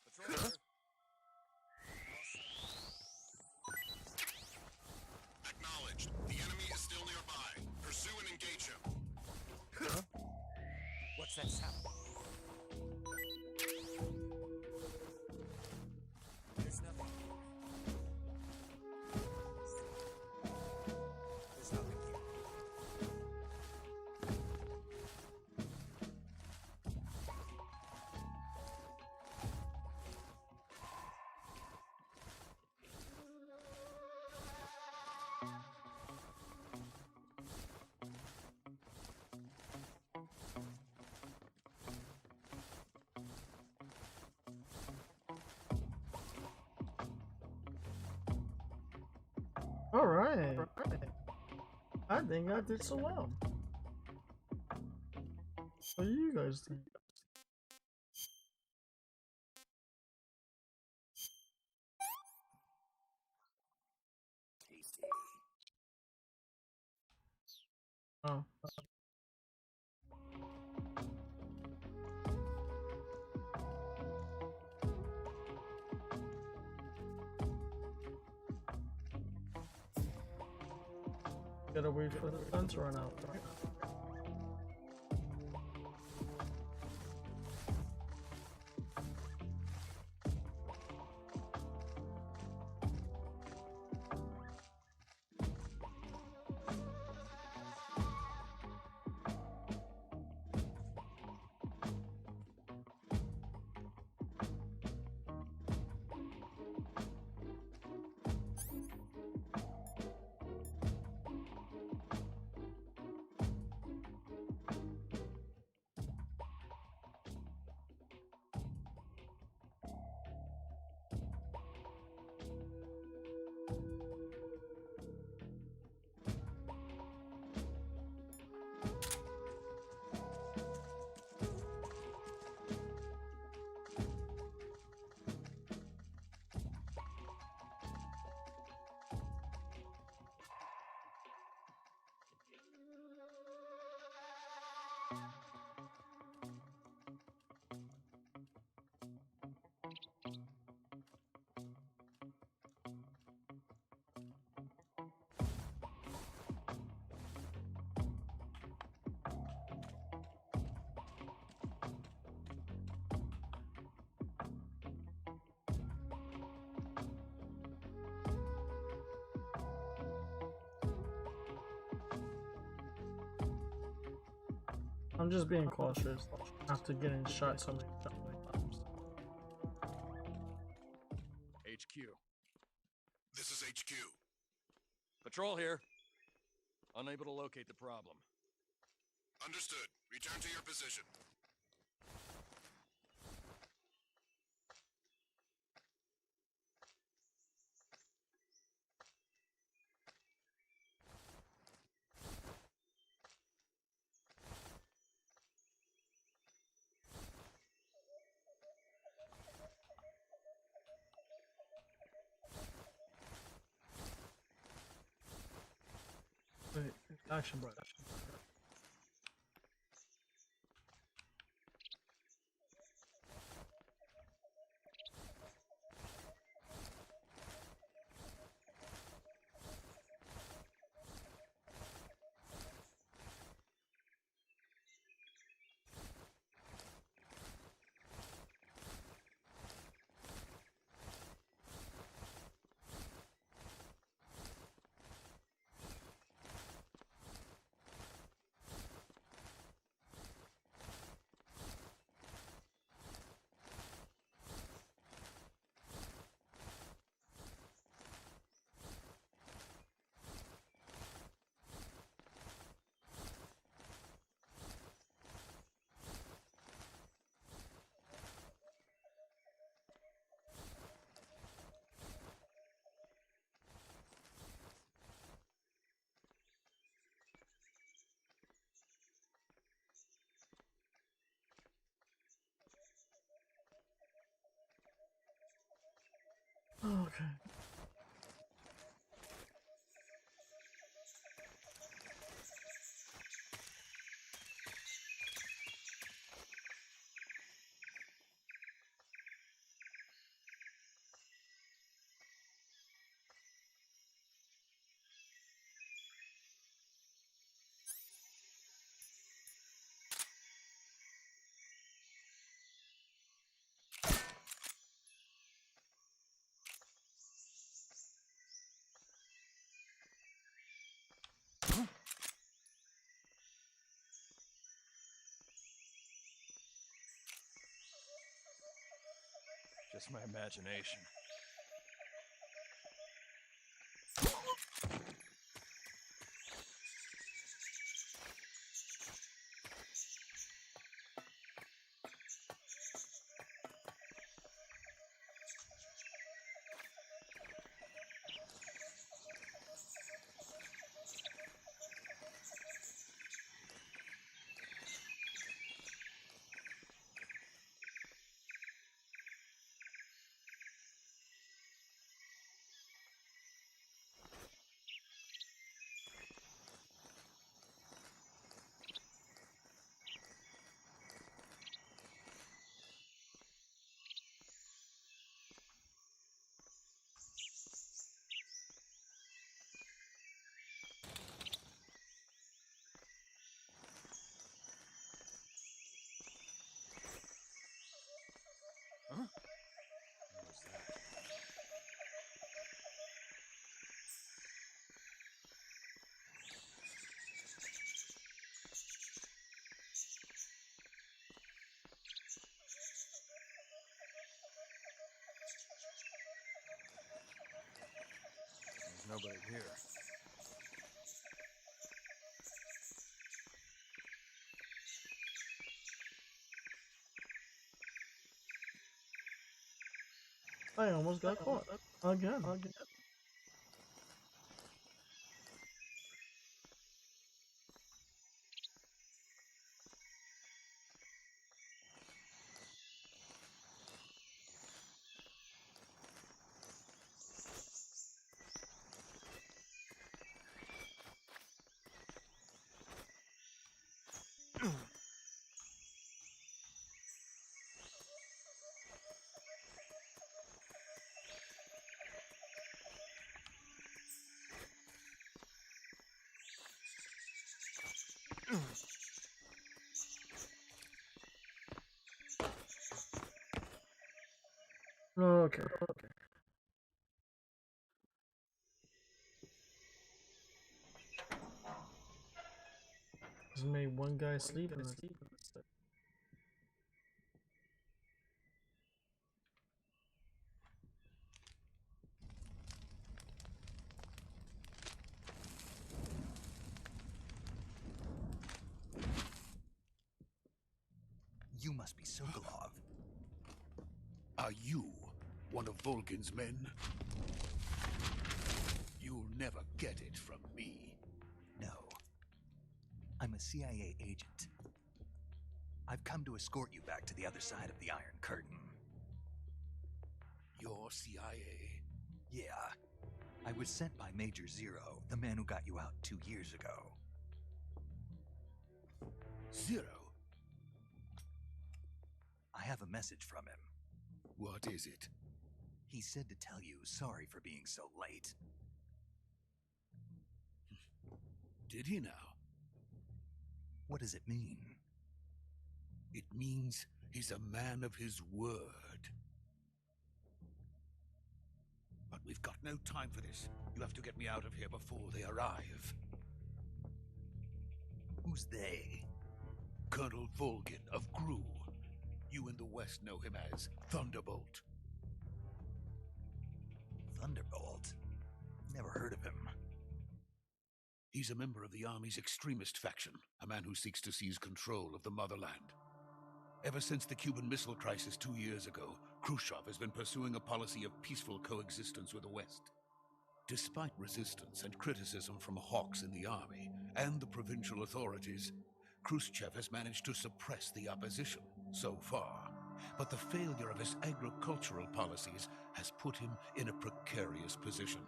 Patrol here. Acknowledged. The enemy is still nearby. Pursue and engage him. What's that sound? There's nothing here. There's nothing here. All right. I think I did so well. What do you guys think? Oh. Gotta wait for the sun to run out, right? I'm just being cautious after getting shot so many times. HQ. This is HQ. Patrol here. Unable to locate the problem. Understood. Return to your position. Wait, action bright. Okay. just my imagination. Huh? What was that? There's nobody here. I almost got caught again. Okay. Just made one guy sleep and sleep. You must be Sokolov. Are you one of Volgin's men? You'll never get it from me. No. I'm a CIA agent. I've come to escort you back to the other side of the Iron Curtain. You're CIA? Yeah. I was sent by Major Zero, the man who got you out 2 years ago. Zero? I have a message from him. What is it? He said to tell you sorry for being so late. Did he now? What does it mean? It means he's a man of his word. But we've got no time for this. You have to get me out of here before they arrive. Who's they? Colonel Volgin of Gru. You in the West know him as Thunderbolt. Thunderbolt? Never heard of him. He's a member of the Army's extremist faction, a man who seeks to seize control of the motherland. Ever since the Cuban Missile Crisis 2 years ago, Khrushchev has been pursuing a policy of peaceful coexistence with the West. Despite resistance and criticism from hawks in the army and the provincial authorities, Khrushchev has managed to suppress the opposition so far. But the failure of his agricultural policies has put him in a precarious position.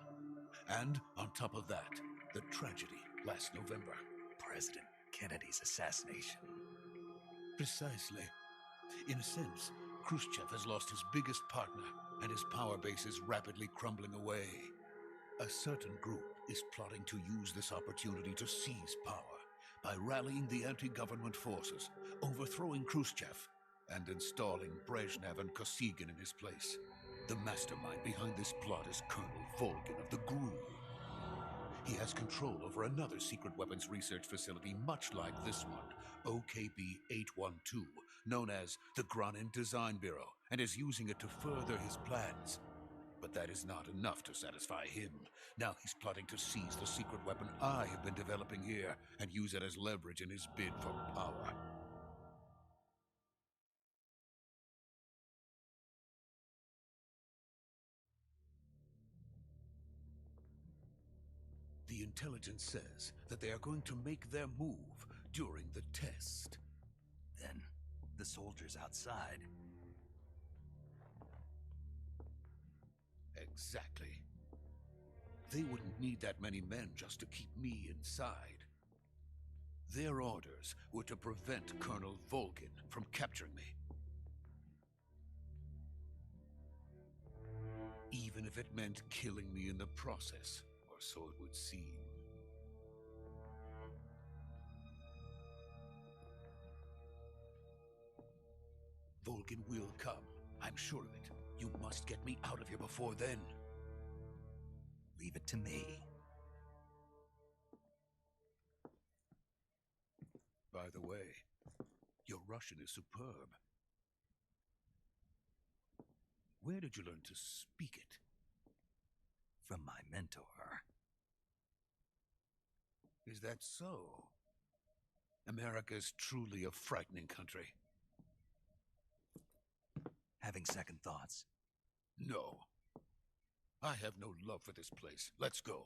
And on top of that, the tragedy last November. President Kennedy's assassination. Precisely. In a sense, Khrushchev has lost his biggest partner, and his power base is rapidly crumbling away. A certain group is plotting to use this opportunity to seize power by rallying the anti-government forces, overthrowing Khrushchev, and installing Brezhnev and Kosygin in his place. The mastermind behind this plot is Colonel Volgin of the GRU. He has control over another secret weapons research facility much like this one, OKB-812, known as the Granin Design Bureau, and is using it to further his plans. But that is not enough to satisfy him. Now he's plotting to seize the secret weapon I have been developing here and use it as leverage in his bid for power. The intelligence says that they are going to make their move during the test. Then, the soldiers outside. Exactly. They wouldn't need that many men just to keep me inside. Their orders were to prevent Colonel Volgin from capturing me. Even if it meant killing me in the process, or so it would seem. Volgin will come, I'm sure of it. You must get me out of here before then. Leave it to me. By the way, your Russian is superb. Where did you learn to speak it? From my mentor. Is that so? America is truly a frightening country. Having second thoughts? No. I have no love for this place. Let's go.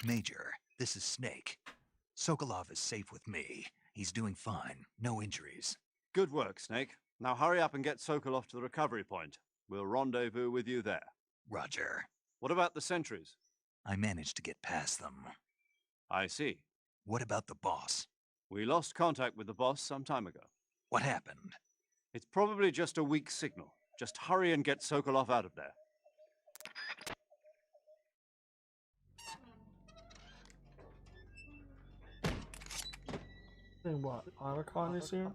Major, this is Snake. Sokolov is safe with me. He's doing fine. No injuries. Good work, Snake. Now hurry up and get Sokolov to the recovery point. We'll rendezvous with you there. Roger. What about the sentries? I managed to get past them. I see. What about the boss? We lost contact with the boss some time ago. What happened? It's probably just a weak signal. Just hurry and get Sokolov out of there. Think what? Otacon is here?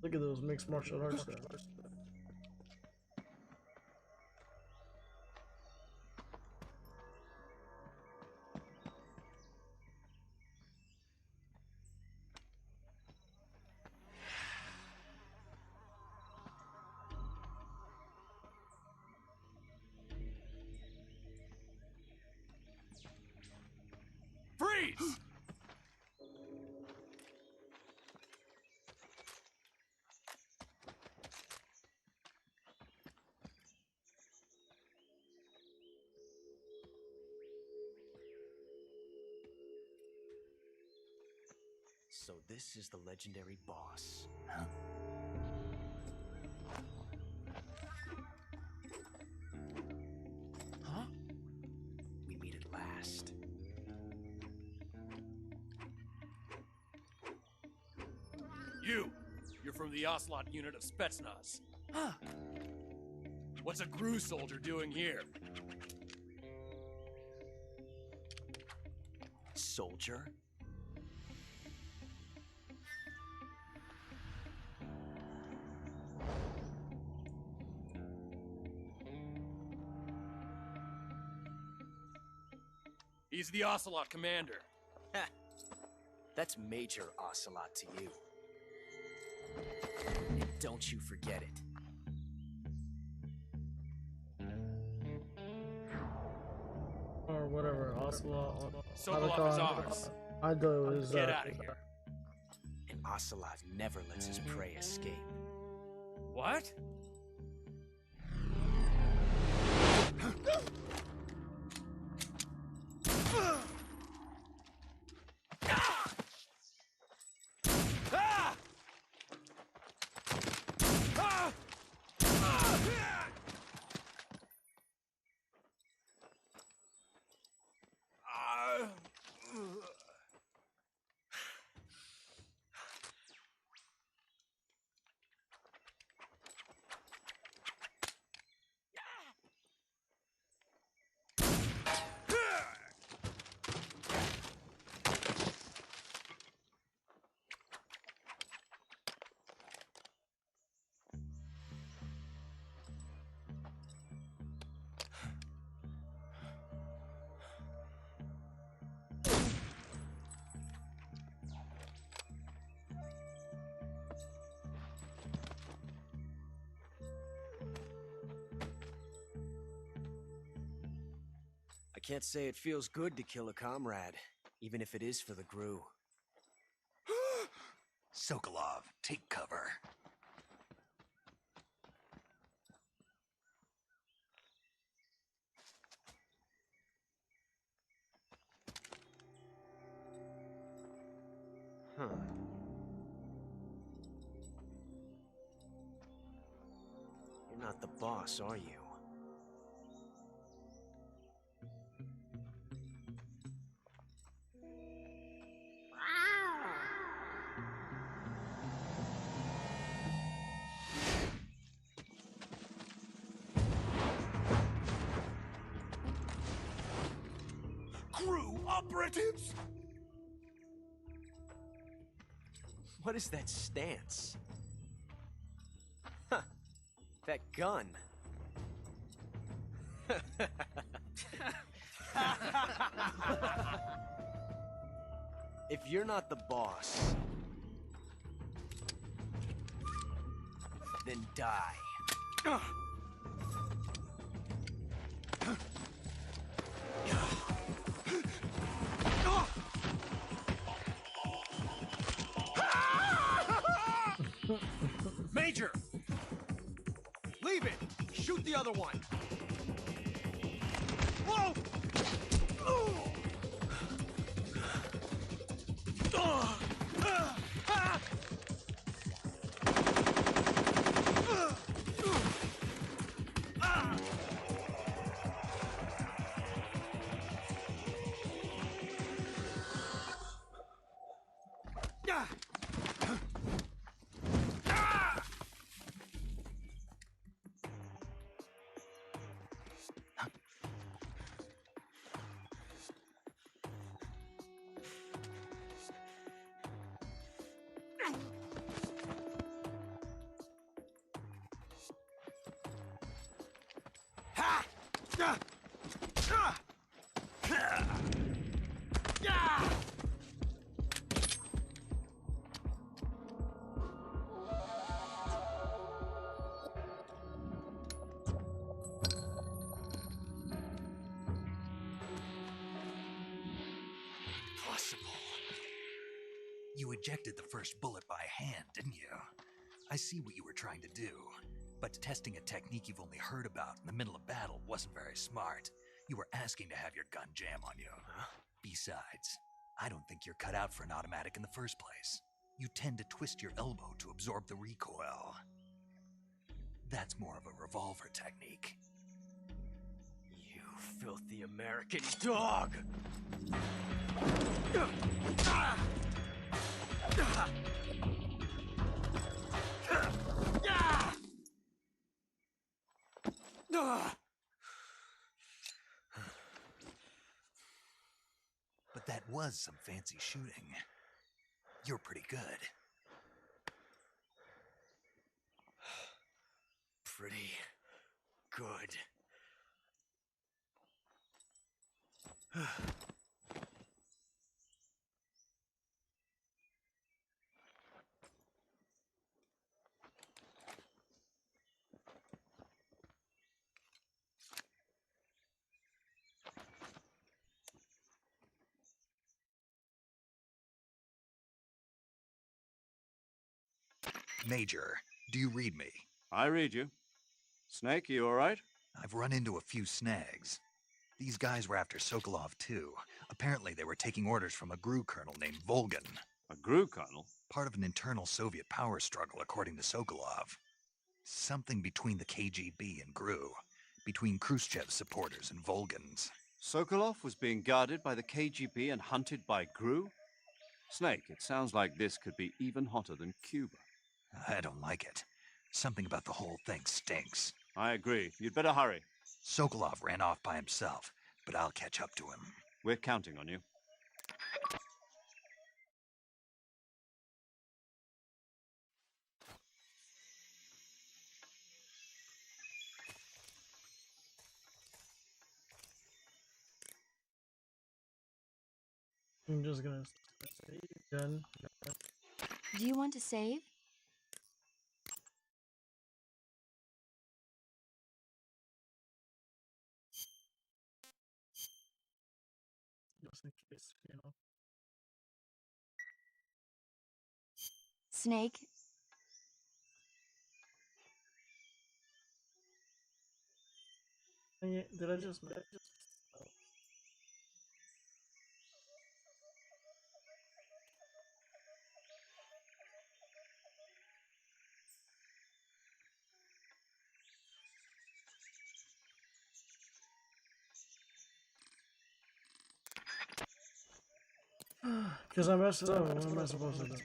Look at those mixed martial arts there. Freeze! So this is the legendary boss. Huh? Huh? We meet at last. You're from the Ocelot unit of Spetsnaz. Huh? What's a GRU soldier doing here? Soldier? He's the Ocelot commander. Ha! That's Major Ocelot to you. And don't you forget it. Or whatever, Ocelot. Sokolov is ours. I thought it was Get out of here. And Ocelot never lets his prey escape. What? can't say it feels good to kill a comrade, even if it is for the Gru. Sokolov, take cover. Huh. You're not the boss, are you? Crew operatives! What is that stance? Huh. That gun. If you're not the boss, then die. Major! Leave it! Shoot the other one! Whoa! You ejected the first bullet by hand, didn't you? I see what you were trying to do, but testing a technique you've only heard about in the middle of battle wasn't very smart. You were asking to have your gun jam on you. Huh? Besides, I don't think you're cut out for an automatic in the first place. You tend to twist your elbow to absorb the recoil. That's more of a revolver technique. You filthy American dog! But that was some fancy shooting. You're pretty good. Pretty good. Major, do you read me? I read you. Snake, you all right? I've run into a few snags. These guys were after Sokolov too. Apparently they were taking orders from a GRU colonel named Volgan. A GRU colonel? Part of an internal Soviet power struggle, according to Sokolov. Something between the KGB and GRU. Between Khrushchev's supporters and Volgan's. Sokolov was being guarded by the KGB and hunted by GRU? Snake, it sounds like this could be even hotter than Cuba. I don't like it. Something about the whole thing stinks. I agree. You'd better hurry. Sokolov ran off by himself, but I'll catch up to him. We're counting on you. I'm just gonna say done. Do you want to save? just in case, you know. Snake, Did I just? Because I messed it up. What am I supposed to do?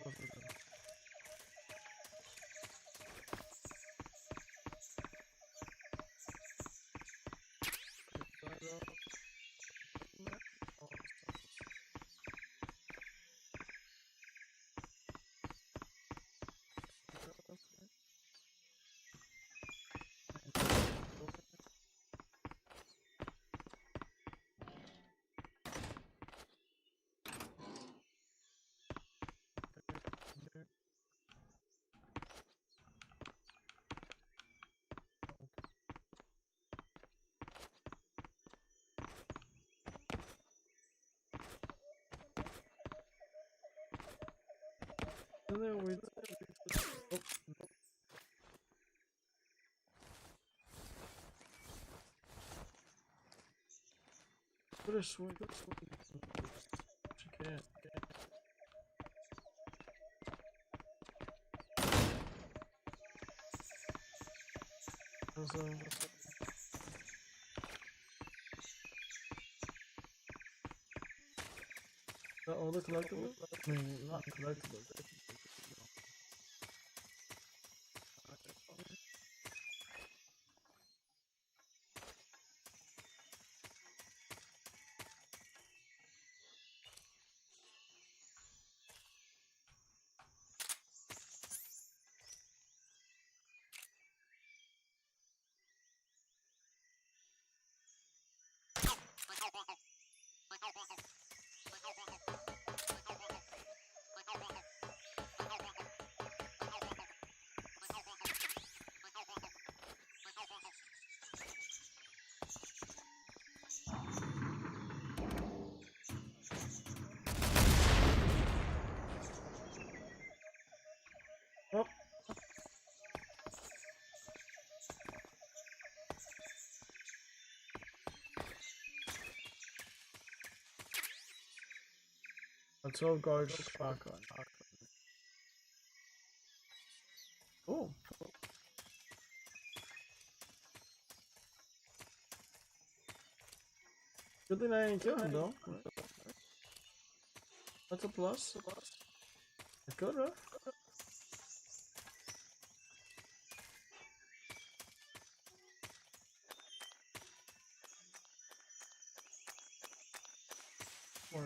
And then we. Oh. What a swing. She can't. Also, all the collectibles? I mean, not collectibles. Oh. A 12 gauge shotgun. Oh. Good thing I ain't kill him though. That's a plus. I could have. Or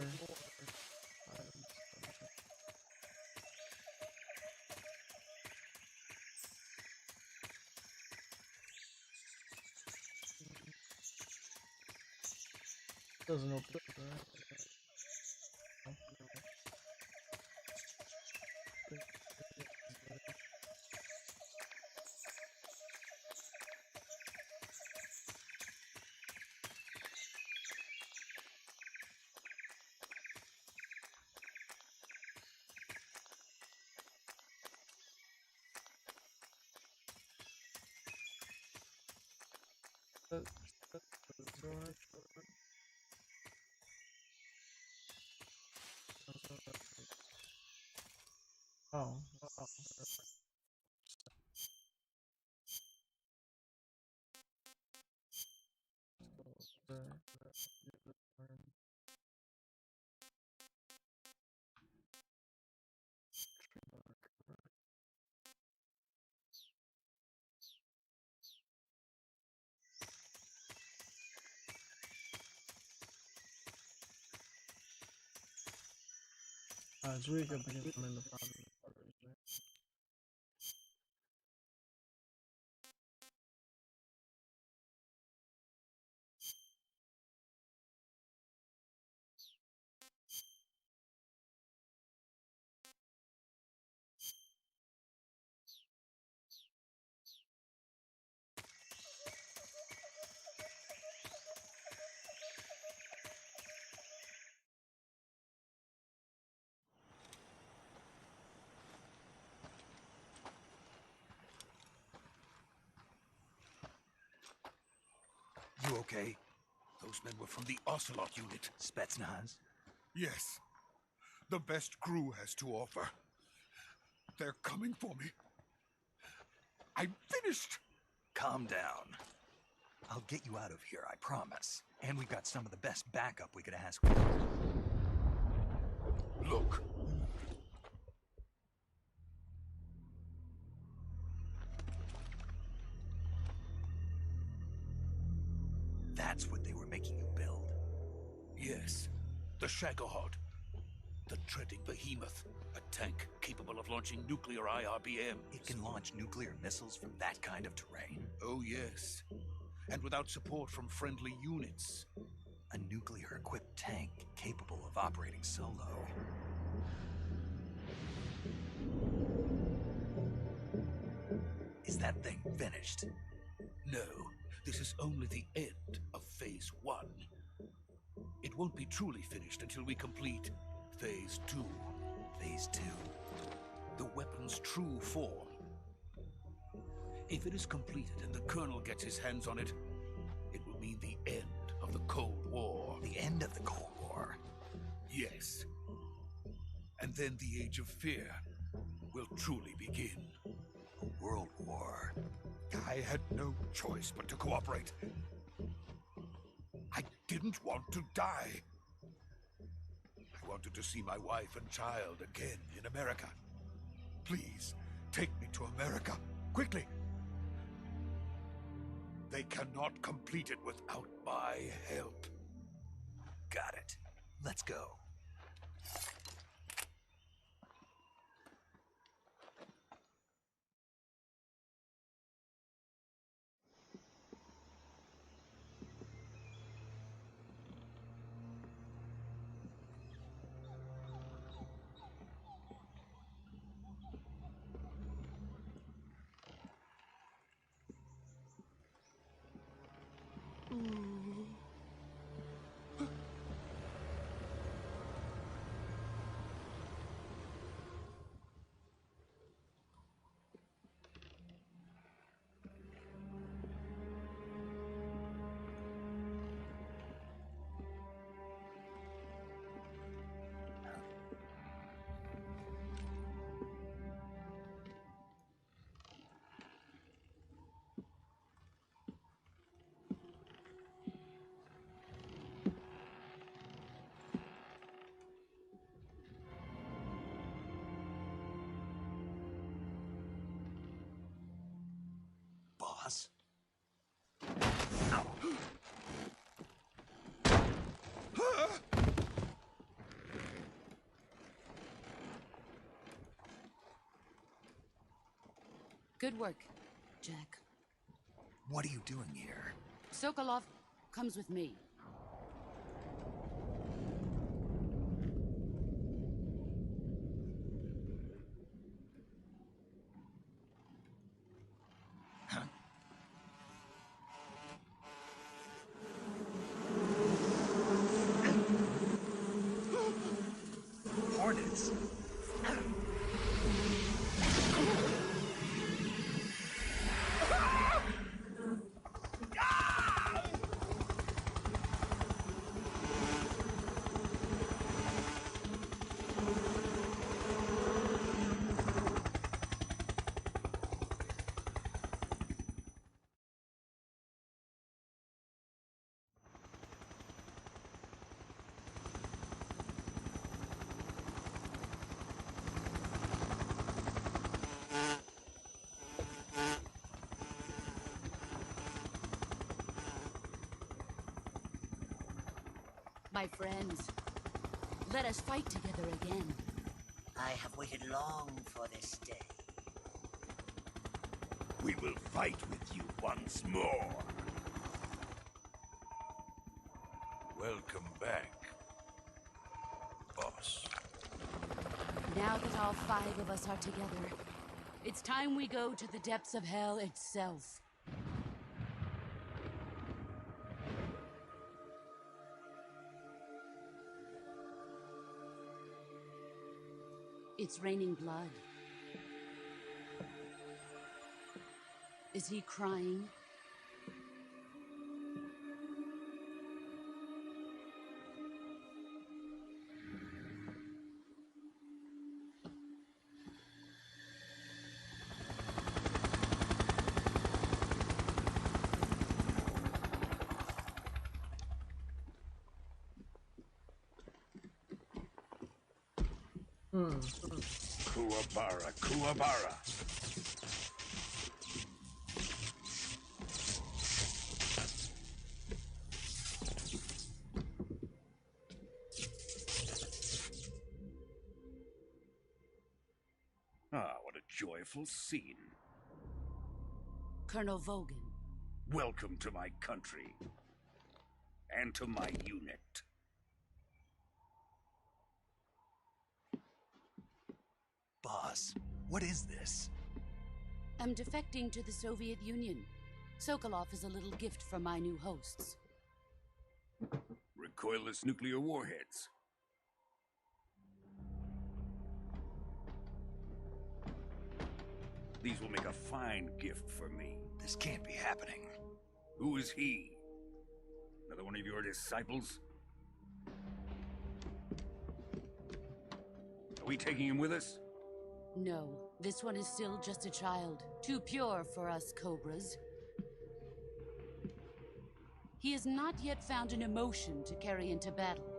doesn't open it. Oh. It's weak up against them in the front. You okay? Those men were from the Ocelot unit. Spetsnaz? Yes. The best crew has to offer. They're coming for me. I'm finished! Calm down. I'll get you out of here, I promise. And we've got some of the best backup we could ask for. Look. That's what they were making you build. Yes. The Shagohod. The treading behemoth. A tank capable of launching nuclear IRBMs. It can launch nuclear missiles from that kind of terrain? Oh, yes. And without support from friendly units. A nuclear-equipped tank capable of operating solo. Is that thing finished? No. This is only the end of Phase 1. It won't be truly finished until we complete Phase 2. Phase 2? The weapon's true form. If it is completed and the Colonel gets his hands on it, it will mean the end of the Cold War. The end of the Cold War? Yes. And then the Age of Fear will truly begin. A world war? I had no choice but to cooperate. I didn't want to die. I wanted to see my wife and child again in America. Please, take me to America, quickly. They cannot complete it without my help. Got it. Let's go. Boss? Good work, Jack. What are you doing here? Sokolov comes with me. Hornets? My friends, let us fight together again. I have waited long for this day. We will fight with you once more. Welcome back, boss. Now that all 5 of us are together, it's time we go to the depths of hell itself. It's raining blood. Is he crying? Kuwabara, Kuwabara. Ah, what a joyful scene. Colonel Vogan. Welcome to my country. And to my unit. Boss, what is this? I'm defecting to the Soviet Union. Sokolov is a little gift from my new hosts. Recoilless nuclear warheads. These will make a fine gift for me. This can't be happening. Who is he? Another one of your disciples? Are we taking him with us? No, this one is still just a child. Too pure for us Cobras. He has not yet found an emotion to carry into battle.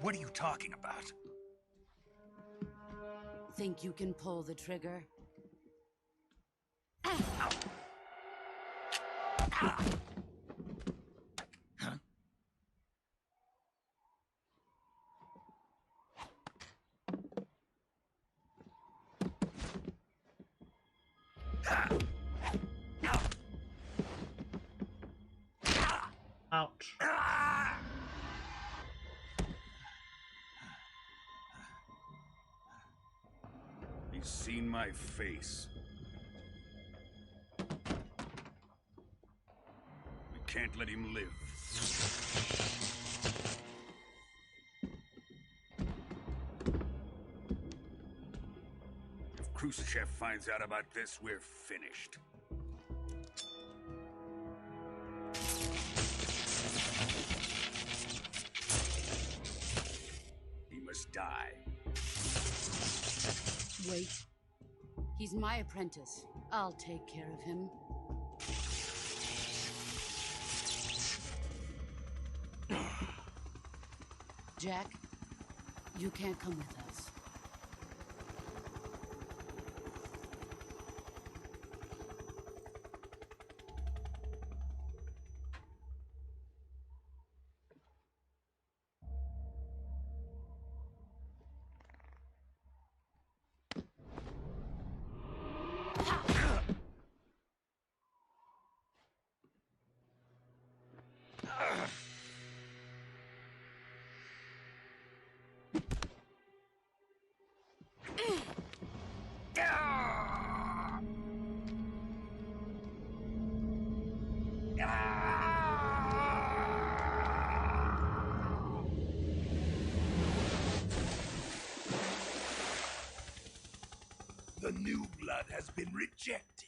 What are you talking about? Think you can pull the trigger? Ouch. He's seen my face. We can't let him live. If Khrushchev finds out about this, we're finished. He must die. Wait. He's my apprentice. I'll take care of him. Jack, you can't come with us. The new blood has been rejected.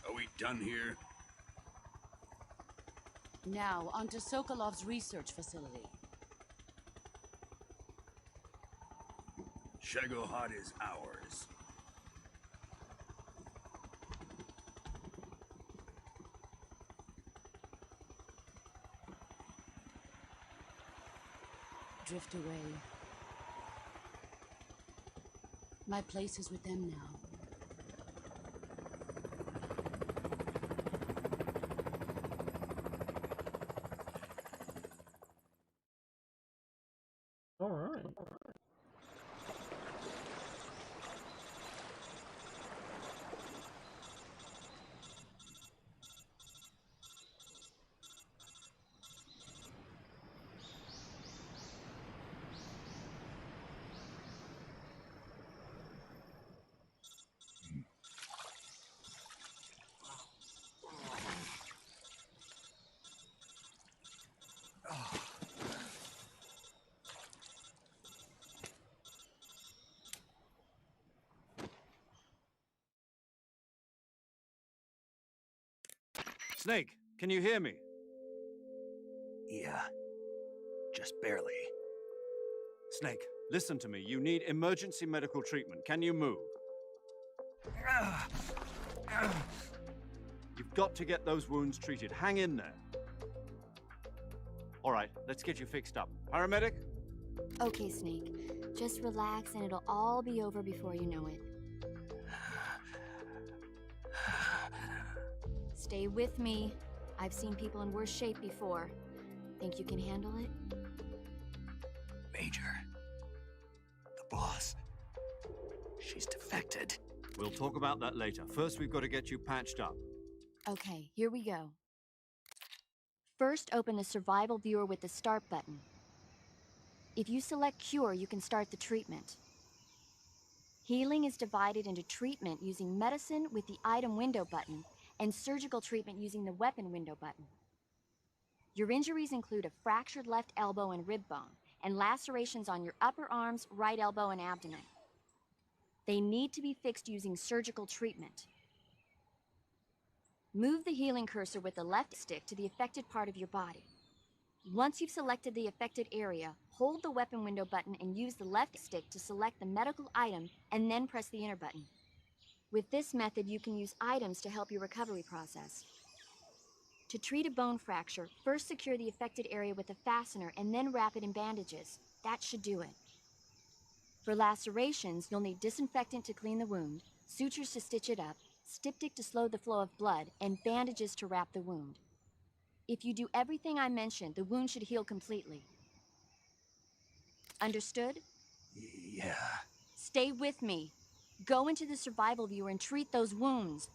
Are we done here? Now, onto Sokolov's research facility. Shagohod is ours. Drift away. My place is with them now. All right. Snake, can you hear me? Yeah. Just barely. Snake, listen to me. You need emergency medical treatment. Can you move? You've got to get those wounds treated. Hang in there. All right, let's get you fixed up. Paramedic? Okay, Snake. Just relax and it'll all be over before you know it. Stay with me. I've seen people in worse shape before. Think you can handle it? Major. The boss. She's defected. We'll talk about that later. First, we've got to get you patched up. Okay, here we go. First, open the survival viewer with the start button. If you select cure, you can start the treatment. Healing is divided into treatment using medicine with the item window button and surgical treatment using the weapon window button. Your injuries include a fractured left elbow and rib bone, and lacerations on your upper arms, right elbow, and abdomen. They need to be fixed using surgical treatment. Move the healing cursor with the left stick to the affected part of your body. Once you've selected the affected area, hold the weapon window button and use the left stick to select the medical item and then press the enter button. With this method, you can use items to help your recovery process. To treat a bone fracture, first secure the affected area with a fastener and then wrap it in bandages. That should do it. For lacerations, you'll need disinfectant to clean the wound, sutures to stitch it up, styptic to slow the flow of blood, and bandages to wrap the wound. If you do everything I mentioned, the wound should heal completely. Understood? Yeah. Stay with me. Go into the survival viewer and treat those wounds.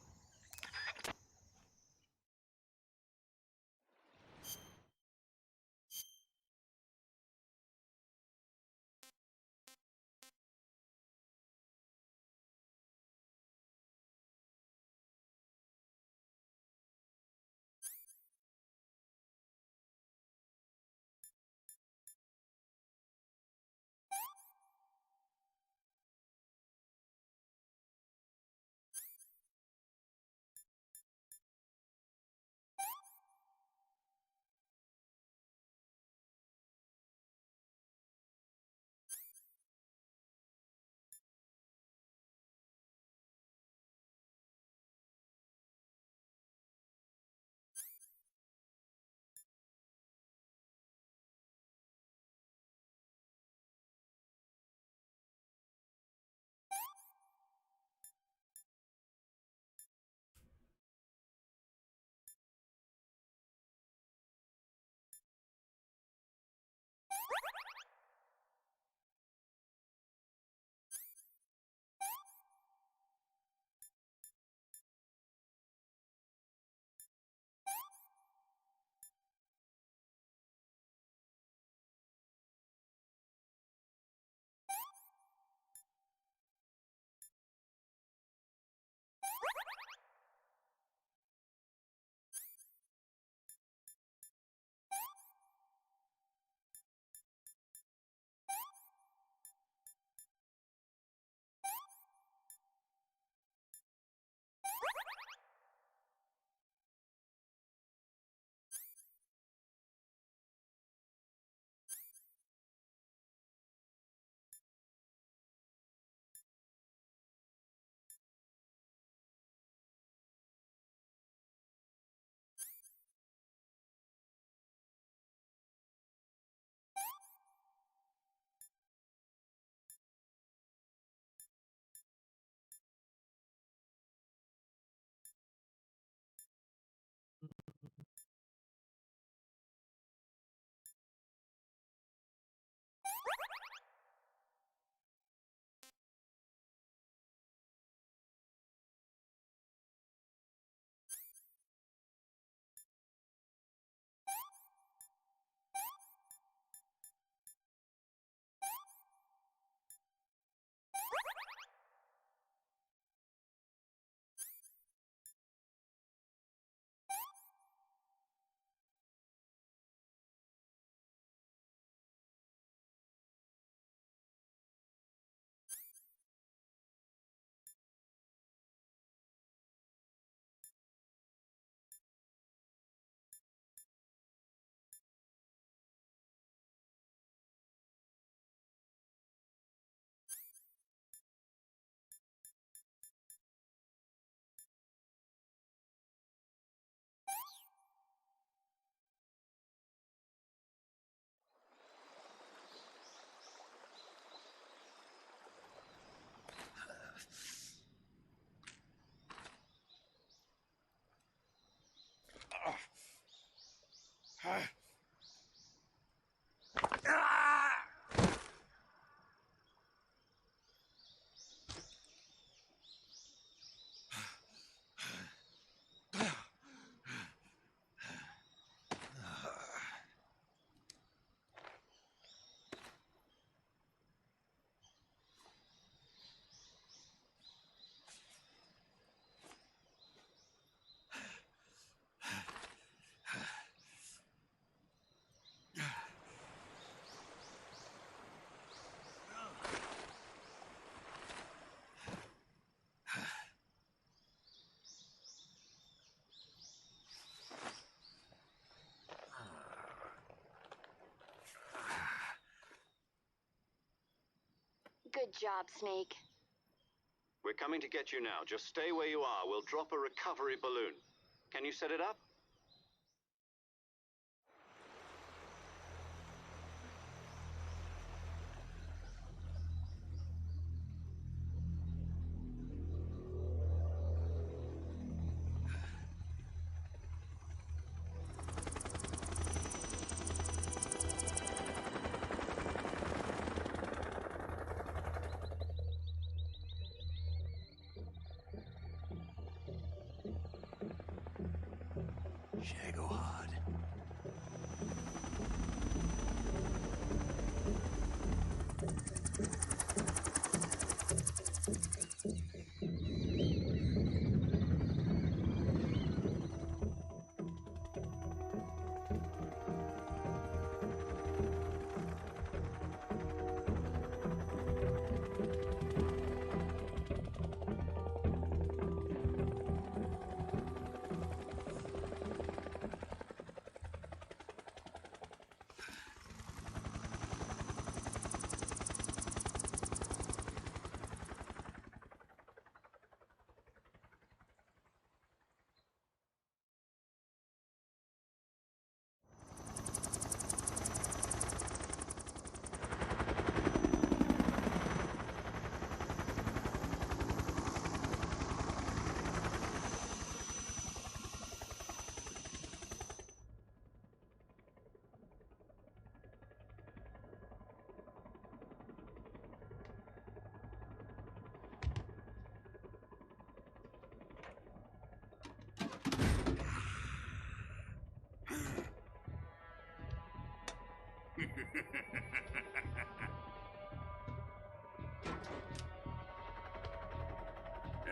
job, Snake. We're coming to get you now. Just stay where you are. We'll drop a recovery balloon. Can you set it up? Shagohod.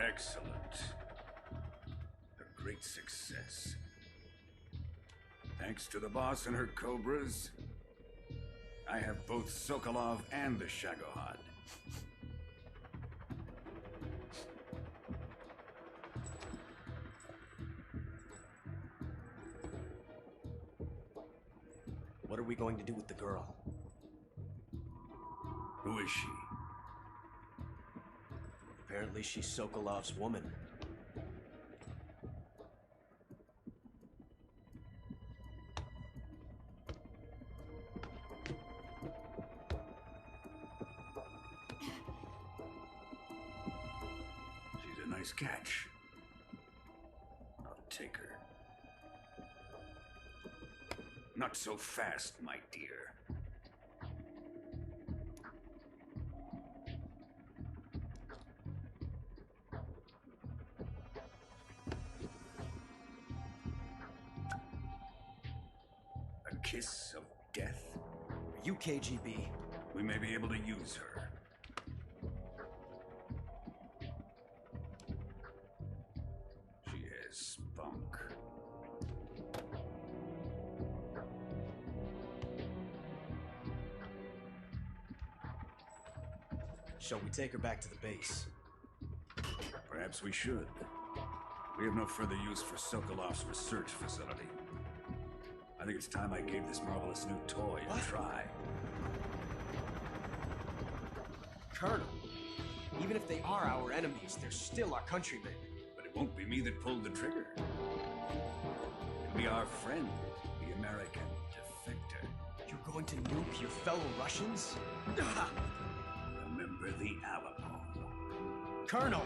Excellent. A great success. Thanks to the boss and her cobras, I have both Sokolov and the Shagohod. What are we going to do with the girl? Who is she? Apparently she's Sokolov's woman. She's a nice catch. I'll take her. Not so fast, my dear. A kiss of death? Are you KGB? We may be able to use her. She has spunk. Shall we take her back to the base? Perhaps we should. We have no further use for Sokolov's research facility. I think it's time I gave this marvelous new toy a try. Colonel, even if they are our enemies, they're still our countrymen. But it won't be me that pulled the trigger. It'll be our friend, the American defector. You're going to nuke your fellow Russians? Remember the Alamo. Colonel!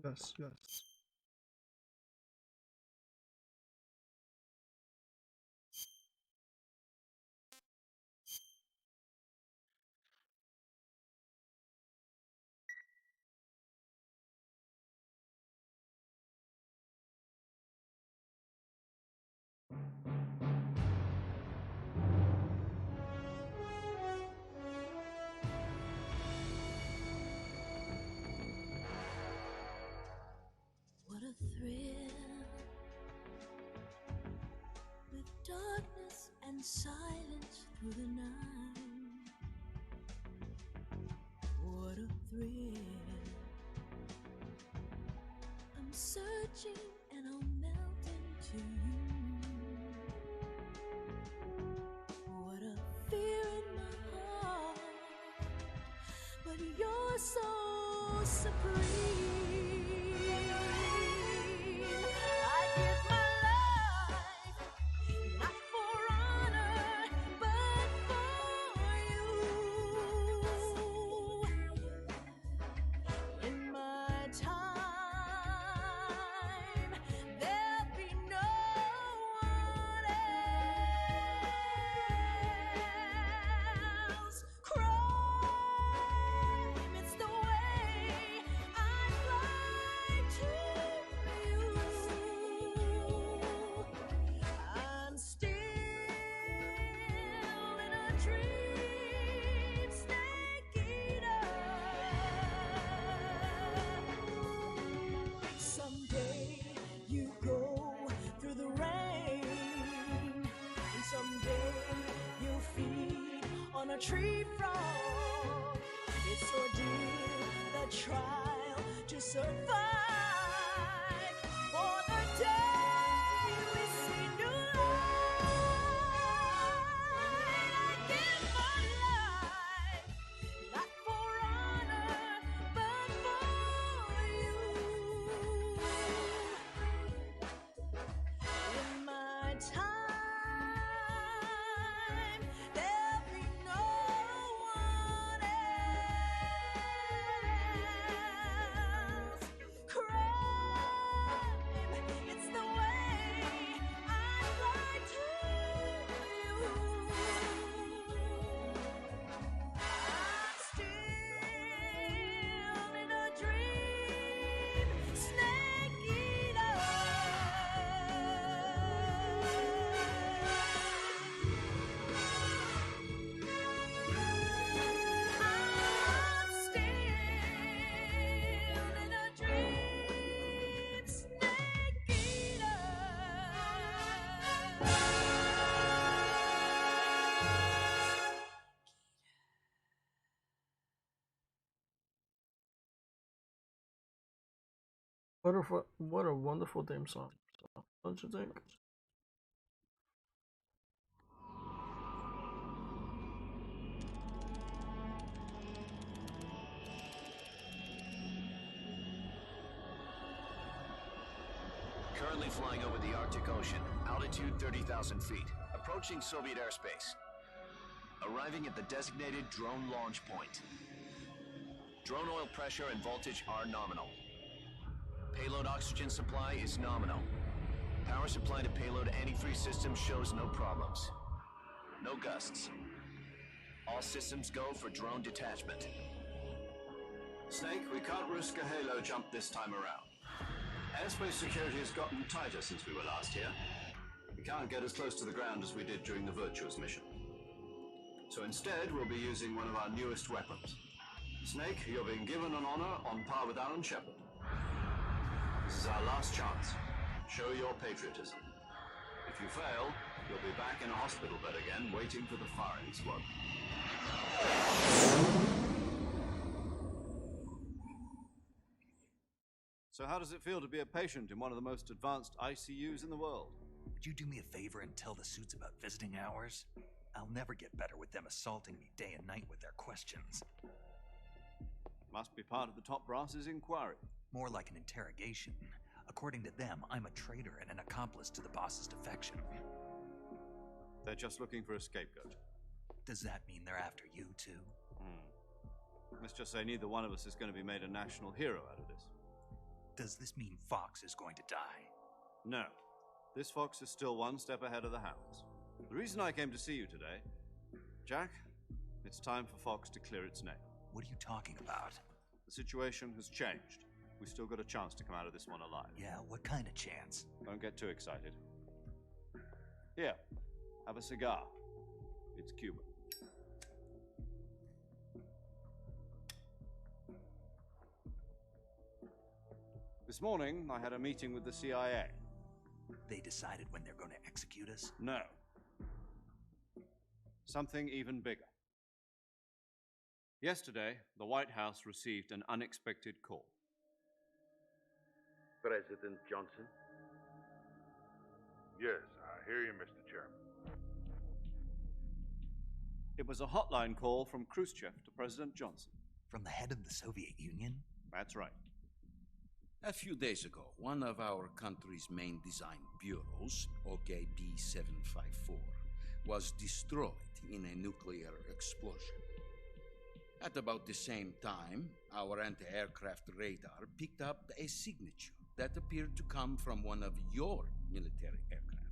Yes, yes. What a thrill, with darkness and silence through the night. What a thrill. I'm searching and I'll melt into you. What a fear in my heart, but you're so supreme. I give my life, not for honor, but for you. In my time, there'll be no one else. Crime, it's the way I'd like to you. I'm still in a dream, snake eater. Someday you go through the rain, and someday you'll feed on a tree frog. It's ordeal, the trial to survive for the day we see new light. I give my life, not for honor, but for you. In my time, there'll be no one else. Crime, it's the way I'd like to you. I'm still in a dream, snake eater. I'm still in a dream, snake eater. What a wonderful theme song. Don't you think? Currently flying over the Arctic Ocean, altitude 30,000 feet, approaching Soviet airspace. Arriving at the designated drone launch point. Drone oil pressure and voltage are nominal. Payload oxygen supply is nominal. Power supply to payload antifreeze system shows no problems. No gusts. All systems go for drone detachment. Snake, we can't risk a halo jump this time around. Airspace security has gotten tighter since we were last here. We can't get as close to the ground as we did during the Virtuous mission. So instead, we'll be using one of our newest weapons. Snake, you're being given an honor on par with Alan Shepard. This is our last chance. Show your patriotism. If you fail, you'll be back in a hospital bed again, waiting for the firing squad. So how does it feel to be a patient in one of the most advanced ICUs in the world? Would you do me a favor and tell the suits about visiting hours? I'll never get better with them assaulting me day and night with their questions. Must be part of the top brass's inquiry. More like an interrogation. According to them, I'm a traitor and an accomplice to the boss's defection. They're just looking for a scapegoat. Does that mean they're after you, too? Let's just say neither one of us is going to be made a national hero out of this. Does this mean Fox is going to die? No. This fox is still one step ahead of the hounds. The reason I came to see you today, Jack, it's time for Fox to clear its name. What are you talking about? The situation has changed. We've still got a chance to come out of this one alive. Yeah, what kind of chance? Don't get too excited. Here, have a cigar. It's Cuban. This morning, I had a meeting with the CIA. They decided when they're going to execute us? No. Something even bigger. Yesterday, the White House received an unexpected call. President Johnson? Yes, I hear you, Mr. Chairman. It was a hotline call from Khrushchev to President Johnson. From the head of the Soviet Union? That's right. A few days ago, one of our country's main design bureaus, OKB 754, was destroyed in a nuclear explosion. At about the same time, our anti-aircraft radar picked up a signature that appeared to come from one of your military aircraft.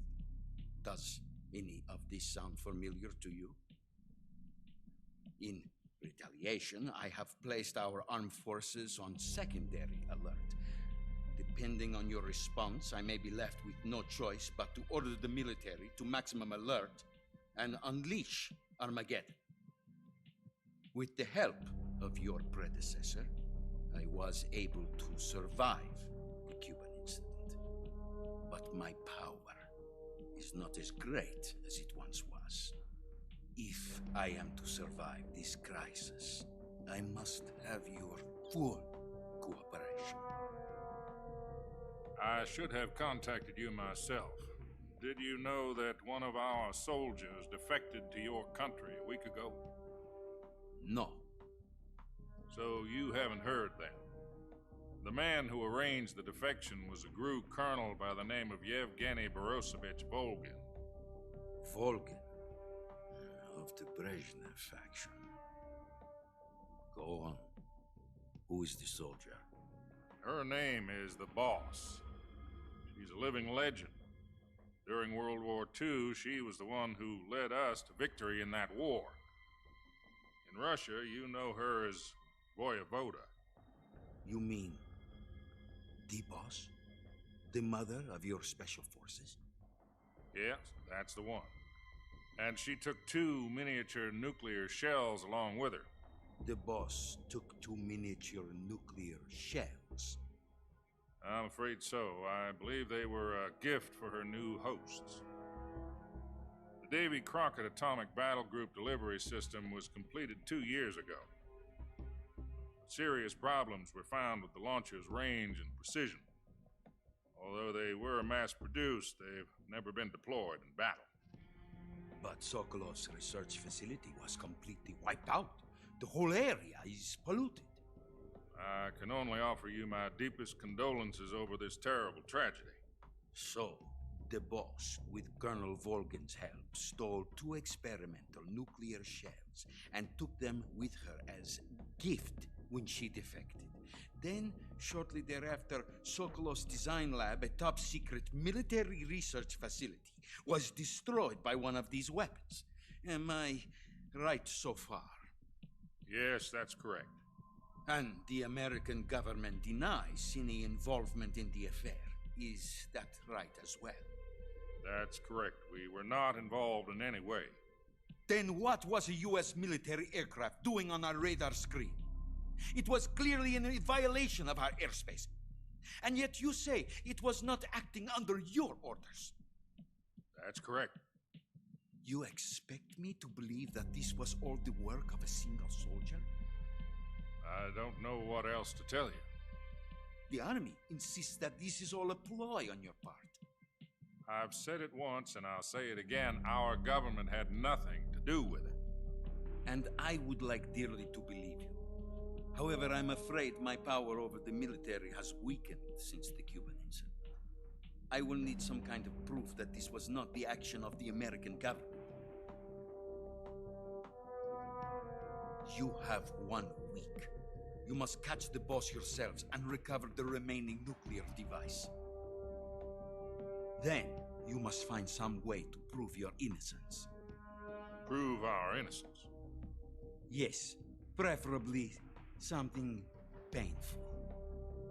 Does any of this sound familiar to you? In retaliation, I have placed our armed forces on secondary alert. Depending on your response, I may be left with no choice but to order the military to maximum alert and unleash Armageddon. With the help of your predecessor, I was able to survive the Cuban incident. But my power is not as great as it once was. If I am to survive this crisis, I must have your full cooperation. I should have contacted you myself. Did you know that one of our soldiers defected to your country a week ago? No. So you haven't heard then. The man who arranged the defection was a GRU colonel by the name of Yevgeny Borosovich Volgin. Volgin? Of the Brezhnev faction. Go on. Who is the soldier? Her name is the Boss. She's a living legend. During World War II, she was the one who led us to victory in that war. In Russia, you know her as Voyevoda. You mean the Boss? The mother of your special forces? Yes, that's the one. And she took 2 miniature nuclear shells along with her. The Boss took 2 miniature nuclear shells? I'm afraid so. I believe they were a gift for her new hosts. The Davy Crockett Atomic Battle Group delivery system was completed 2 years ago. Serious problems were found with the launcher's range and precision. Although they were mass-produced, they've never been deployed in battle. But Sokolov's research facility was completely wiped out. The whole area is polluted. I can only offer you my deepest condolences over this terrible tragedy. So, the Boss, with Colonel Volgin's help, stole 2 experimental nuclear shells and took them with her as gift when she defected. Then, shortly thereafter, Sokolov's design lab, a top-secret military research facility, was destroyed by one of these weapons. Am I right so far? Yes, that's correct. And the American government denies any involvement in the affair. Is that right as well? That's correct. We were not involved in any way. Then what was a U.S. military aircraft doing on our radar screen? It was clearly in violation of our airspace. And yet you say it was not acting under your orders. That's correct. You expect me to believe that this was all the work of a single soldier? I don't know what else to tell you. The Army insists that this is all a ploy on your part. I've said it once and I'll say it again. Our government had nothing to do with it. And I would like dearly to believe you. However, I'm afraid my power over the military has weakened since the Cuban incident. I will need some kind of proof that this was not the action of the American government. You have 1 week. You must catch the boss yourselves and recover the remaining nuclear device. Then, you must find some way to prove your innocence. Prove our innocence? Yes, preferably something painful.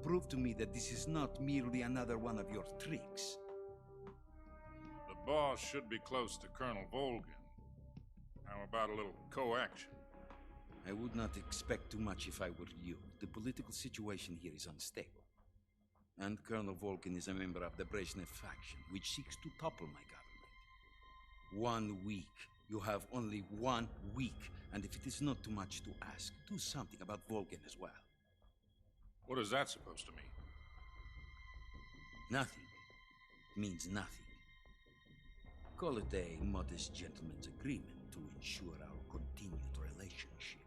Prove to me that this is not merely another one of your tricks. The boss should be close to Colonel Volgin. How about a little coaction? I would not expect too much if I were you. The political situation here is unstable. And Colonel Volgin is a member of the Brezhnev faction, which seeks to topple my government. 1 week. You have only 1 week. And if it is not too much to ask, do something about Volgin as well. What is that supposed to mean? Nothing. Means nothing. Call it a modest gentleman's agreement to ensure our continued relationship.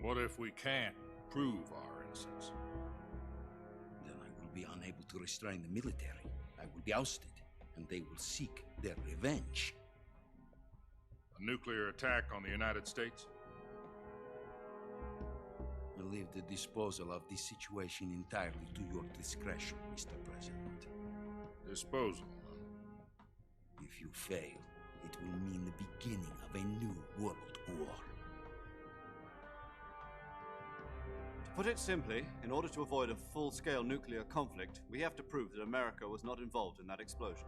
What if we can't prove our innocence? Then I will be unable to restrain the military. I will be ousted, and they will seek their revenge. A nuclear attack on the United States? I leave the disposal of this situation entirely to your discretion, Mr. President. Disposal? If you fail, it will mean the beginning of a new world war. To put it simply, in order to avoid a full-scale nuclear conflict, we have to prove that America was not involved in that explosion.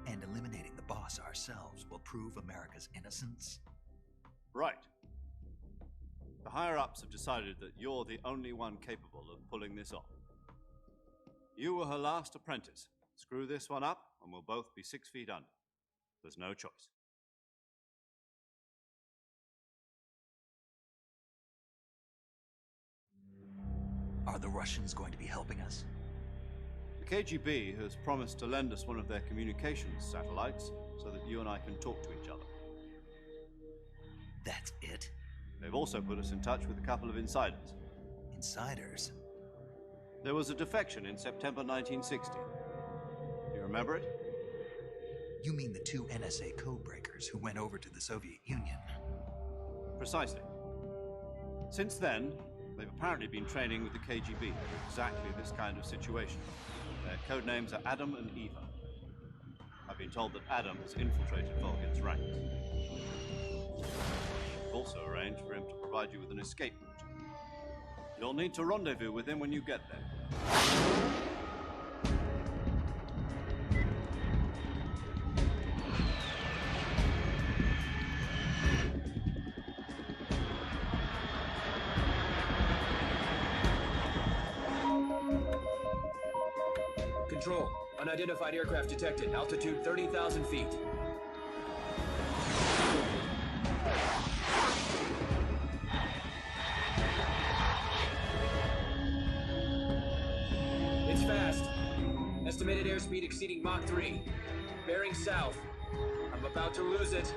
And eliminating the boss ourselves will prove America's innocence? Right. The higher-ups have decided that you're the only one capable of pulling this off. You were her last apprentice. Screw this one up, and we'll both be 6 feet under. There's no choice. Are the Russians going to be helping us? The KGB has promised to lend us one of their communications satellites so that you and I can talk to each other. That's it? They've also put us in touch with a couple of insiders. Insiders? There was a defection in September 1960. Do you remember it? You mean the 2 NSA codebreakers who went over to the Soviet Union? Precisely. Since then, they've apparently been training with the KGB for exactly this kind of situation. Their code names are Adam and Eva. I've been told that Adam has infiltrated Volgin's ranks. We've also arranged for him to provide you with an escape route. You'll need to rendezvous with him when you get there. Control. Unidentified aircraft detected. Altitude 30,000 feet. It's fast. Estimated airspeed exceeding Mach 3. Bearing south. I'm about to lose it.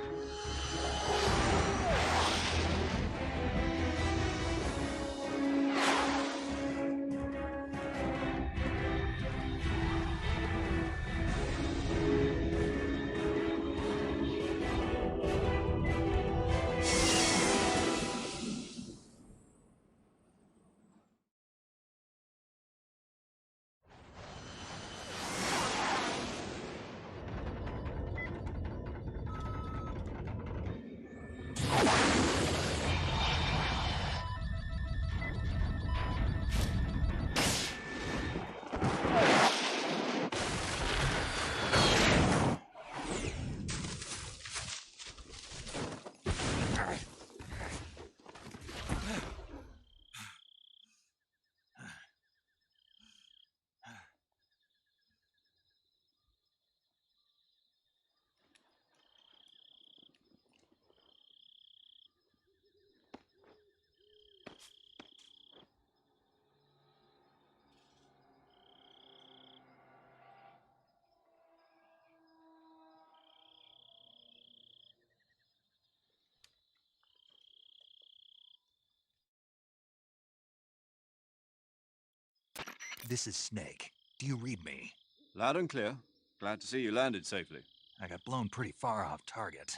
This is Snake. Do you read me? Loud and clear. Glad to see you landed safely. I got blown pretty far off target.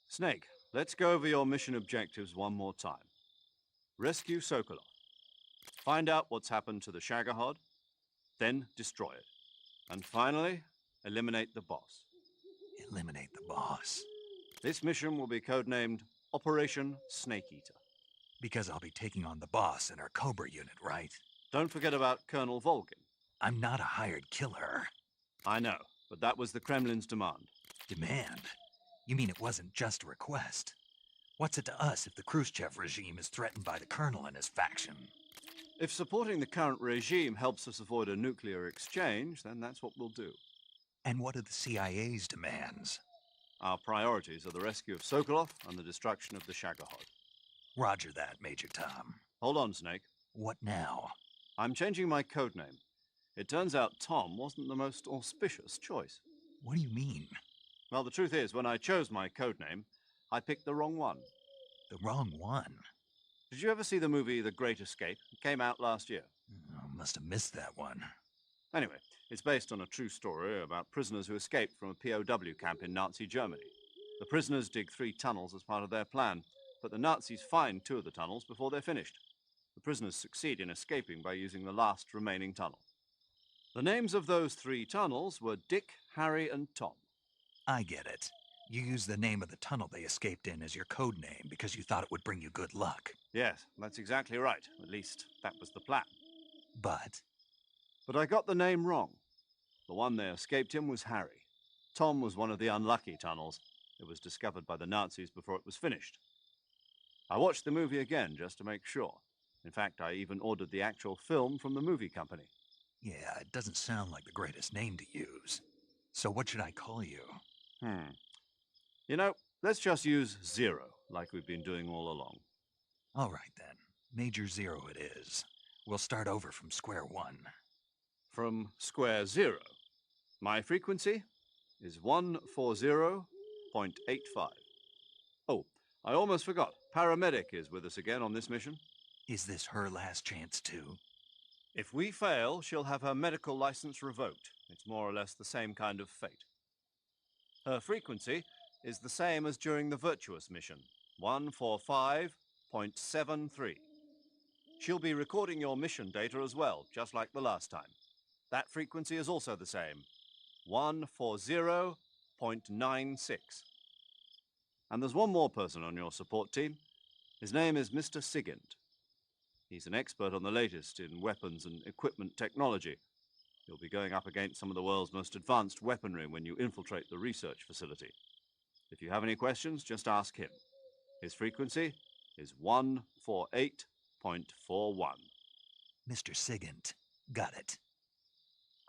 Snake, let's go over your mission objectives one more time. Rescue Sokolov. Find out what's happened to the Shagohod, then destroy it. And finally, eliminate the boss. Eliminate the boss. This mission will be codenamed Operation Snake Eater. Because I'll be taking on the boss in our Cobra unit, right? Don't forget about Colonel Volgin. I'm not a hired killer. I know, but that was the Kremlin's demand. Demand? You mean it wasn't just a request? What's it to us if the Khrushchev regime is threatened by the Colonel and his faction? If supporting the current regime helps us avoid a nuclear exchange, then that's what we'll do. And what are the CIA's demands? Our priorities are the rescue of Sokolov and the destruction of the Shagohod. Roger that, Major Tom. Hold on, Snake. What now? I'm changing my codename. It turns out Tom wasn't the most auspicious choice. What do you mean? Well, the truth is, when I chose my codename, I picked the wrong one. The wrong one? Did you ever see the movie The Great Escape? It came out last year. Oh, must have missed that one. Anyway, it's based on a true story about prisoners who escaped from a POW camp in Nazi Germany. The prisoners dig 3 tunnels as part of their plan, but the Nazis find 2 of the tunnels before they're finished. The prisoners succeed in escaping by using the last remaining tunnel. The names of those 3 tunnels were Dick, Harry, and Tom. I get it. You used the name of the tunnel they escaped in as your code name because you thought it would bring you good luck. Yes, that's exactly right. At least, that was the plan. But I got the name wrong. The one they escaped in was Harry. Tom was one of the unlucky tunnels. It was discovered by the Nazis before it was finished. I watched the movie again just to make sure. In fact, I even ordered the actual film from the movie company. yeah, it doesn't sound like the greatest name to use. So what should I call you? You know, let's just use Zero, like we've been doing all along. All right, then. Major Zero it is. We'll start over from square one. From square 0. My frequency is 140.85. Oh, I almost forgot. Paramedic is with us again on this mission. Is this her last chance, too? If we fail, she'll have her medical license revoked. It's more or less the same kind of fate. Her frequency is the same as during the Virtuous mission, 145.73. She'll be recording your mission data as well, just like the last time. That frequency is also the same, 140.96. And there's one more person on your support team. His name is Mr. Sigint. He's an expert on the latest in weapons and equipment technology. You'll be going up against some of the world's most advanced weaponry when you infiltrate the research facility. If you have any questions, just ask him. His frequency is 148.41. Mr. Sigint. Got it.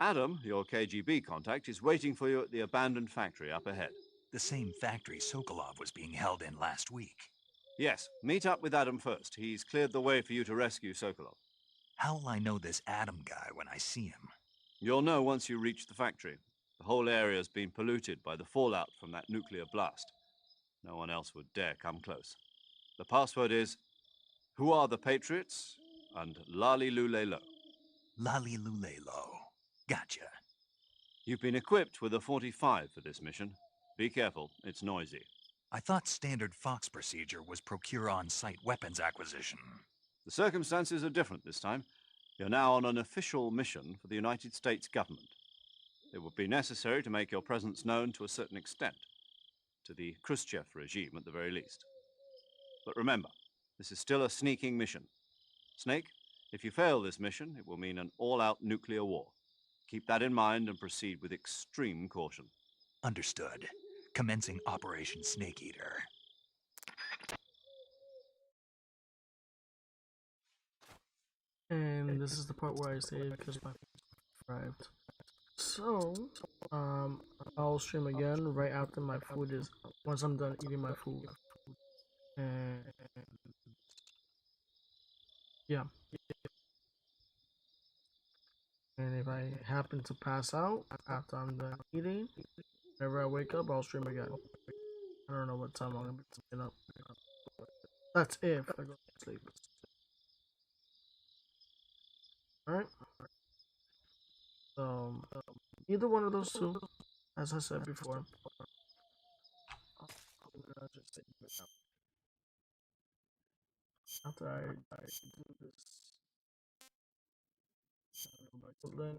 Adam, your KGB contact, is waiting for you at the abandoned factory up ahead. The same factory Sokolov was being held in last week. Yes, meet up with Adam first. He's cleared the way for you to rescue Sokolov. How will I know this Adam guy when I see him? You'll know once you reach the factory. The whole area's been polluted by the fallout from that nuclear blast. No one else would dare come close. The password is, "Who are the Patriots?" and "Lali Lule Lo." Lali Lule Lo. Gotcha. You've been equipped with a 45 for this mission. Be careful, it's noisy. I thought standard Fox procedure was procure on-site weapons acquisition. The circumstances are different this time. You're now on an official mission for the United States government. It would be necessary to make your presence known to a certain extent, to the Khrushchev regime at the very least. But remember, this is still a sneaking mission. Snake, if you fail this mission, it will mean an all-out nuclear war. Keep that in mind and proceed with extreme caution. Understood. Commencing Operation Snake Eater. And this is the part where I save because my arrived. So, I'll stream again right after my food is, once I'm done eating my food. And yeah. And if I happen to pass out after I'm done eating, whenever I wake up, I'll stream again. I don't know what time I'm gonna be waking up. That's if I go to sleep. Alright? Either one of those two, as I said before. After after I do this. Go back to Lynn.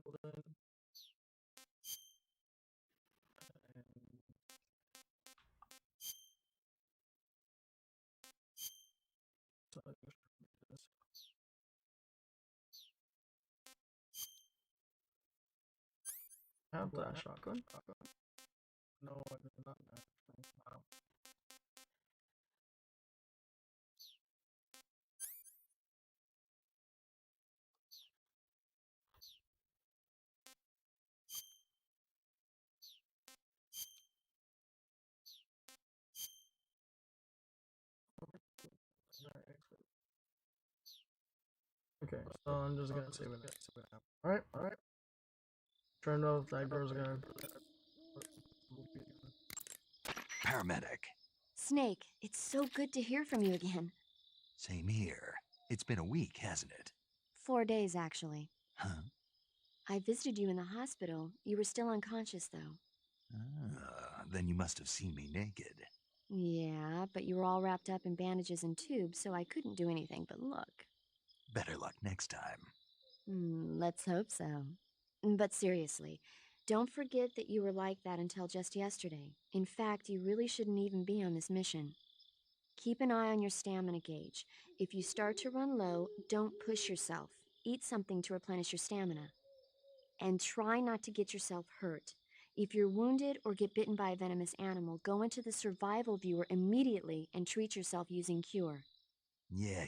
I have that shotgun. No, I did not. Wow. Okay, so I'm just gonna save it. Alright, alright. Turn off that girl's gonna. Paramedic. Snake, it's so good to hear from you again. Same here. It's been a week, hasn't it? 4 days, actually. Huh? I visited you in the hospital. You were still unconscious, though. Then you must have seen me naked. Yeah, but you were all wrapped up in bandages and tubes, so I couldn't do anything but look. Better luck next time. Let's hope so. But seriously, don't forget that you were like that until just yesterday. In fact, you really shouldn't even be on this mission. Keep an eye on your stamina gauge. If you start to run low, don't push yourself. Eat something to replenish your stamina. And try not to get yourself hurt. If you're wounded or get bitten by a venomous animal, go into the survival viewer immediately and treat yourself using Cure. Yeah.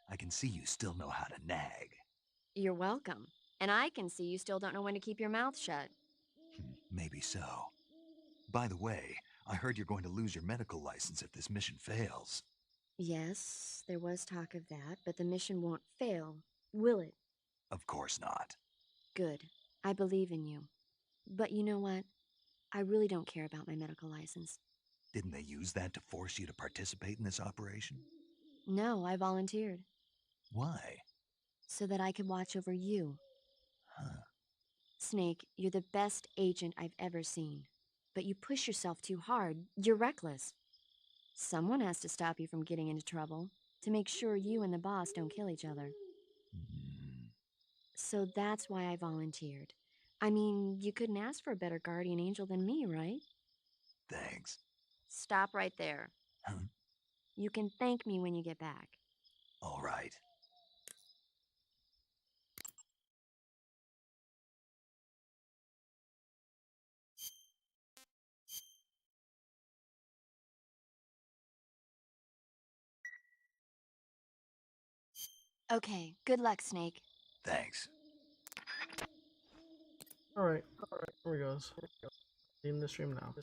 I can see you still know how to nag. You're welcome. And I can see you still don't know when to keep your mouth shut. Maybe so. By the way, I heard you're going to lose your medical license if this mission fails. Yes, there was talk of that, but the mission won't fail, will it? Of course not. Good. I believe in you. But you know what? I really don't care about my medical license. Didn't they use that to force you to participate in this operation? No, I volunteered. Why? So that I could watch over you. Huh. Snake, you're the best agent I've ever seen. But you push yourself too hard. You're reckless. Someone has to stop you from getting into trouble, to make sure you and the boss don't kill each other. So that's why I volunteered. I mean, you couldn't ask for a better guardian angel than me, right? Thanks. Stop right there. Huh? You can thank me when you get back. All right. Okay, good luck, Snake. Thanks. Alright, here we goes. Leaving the stream now.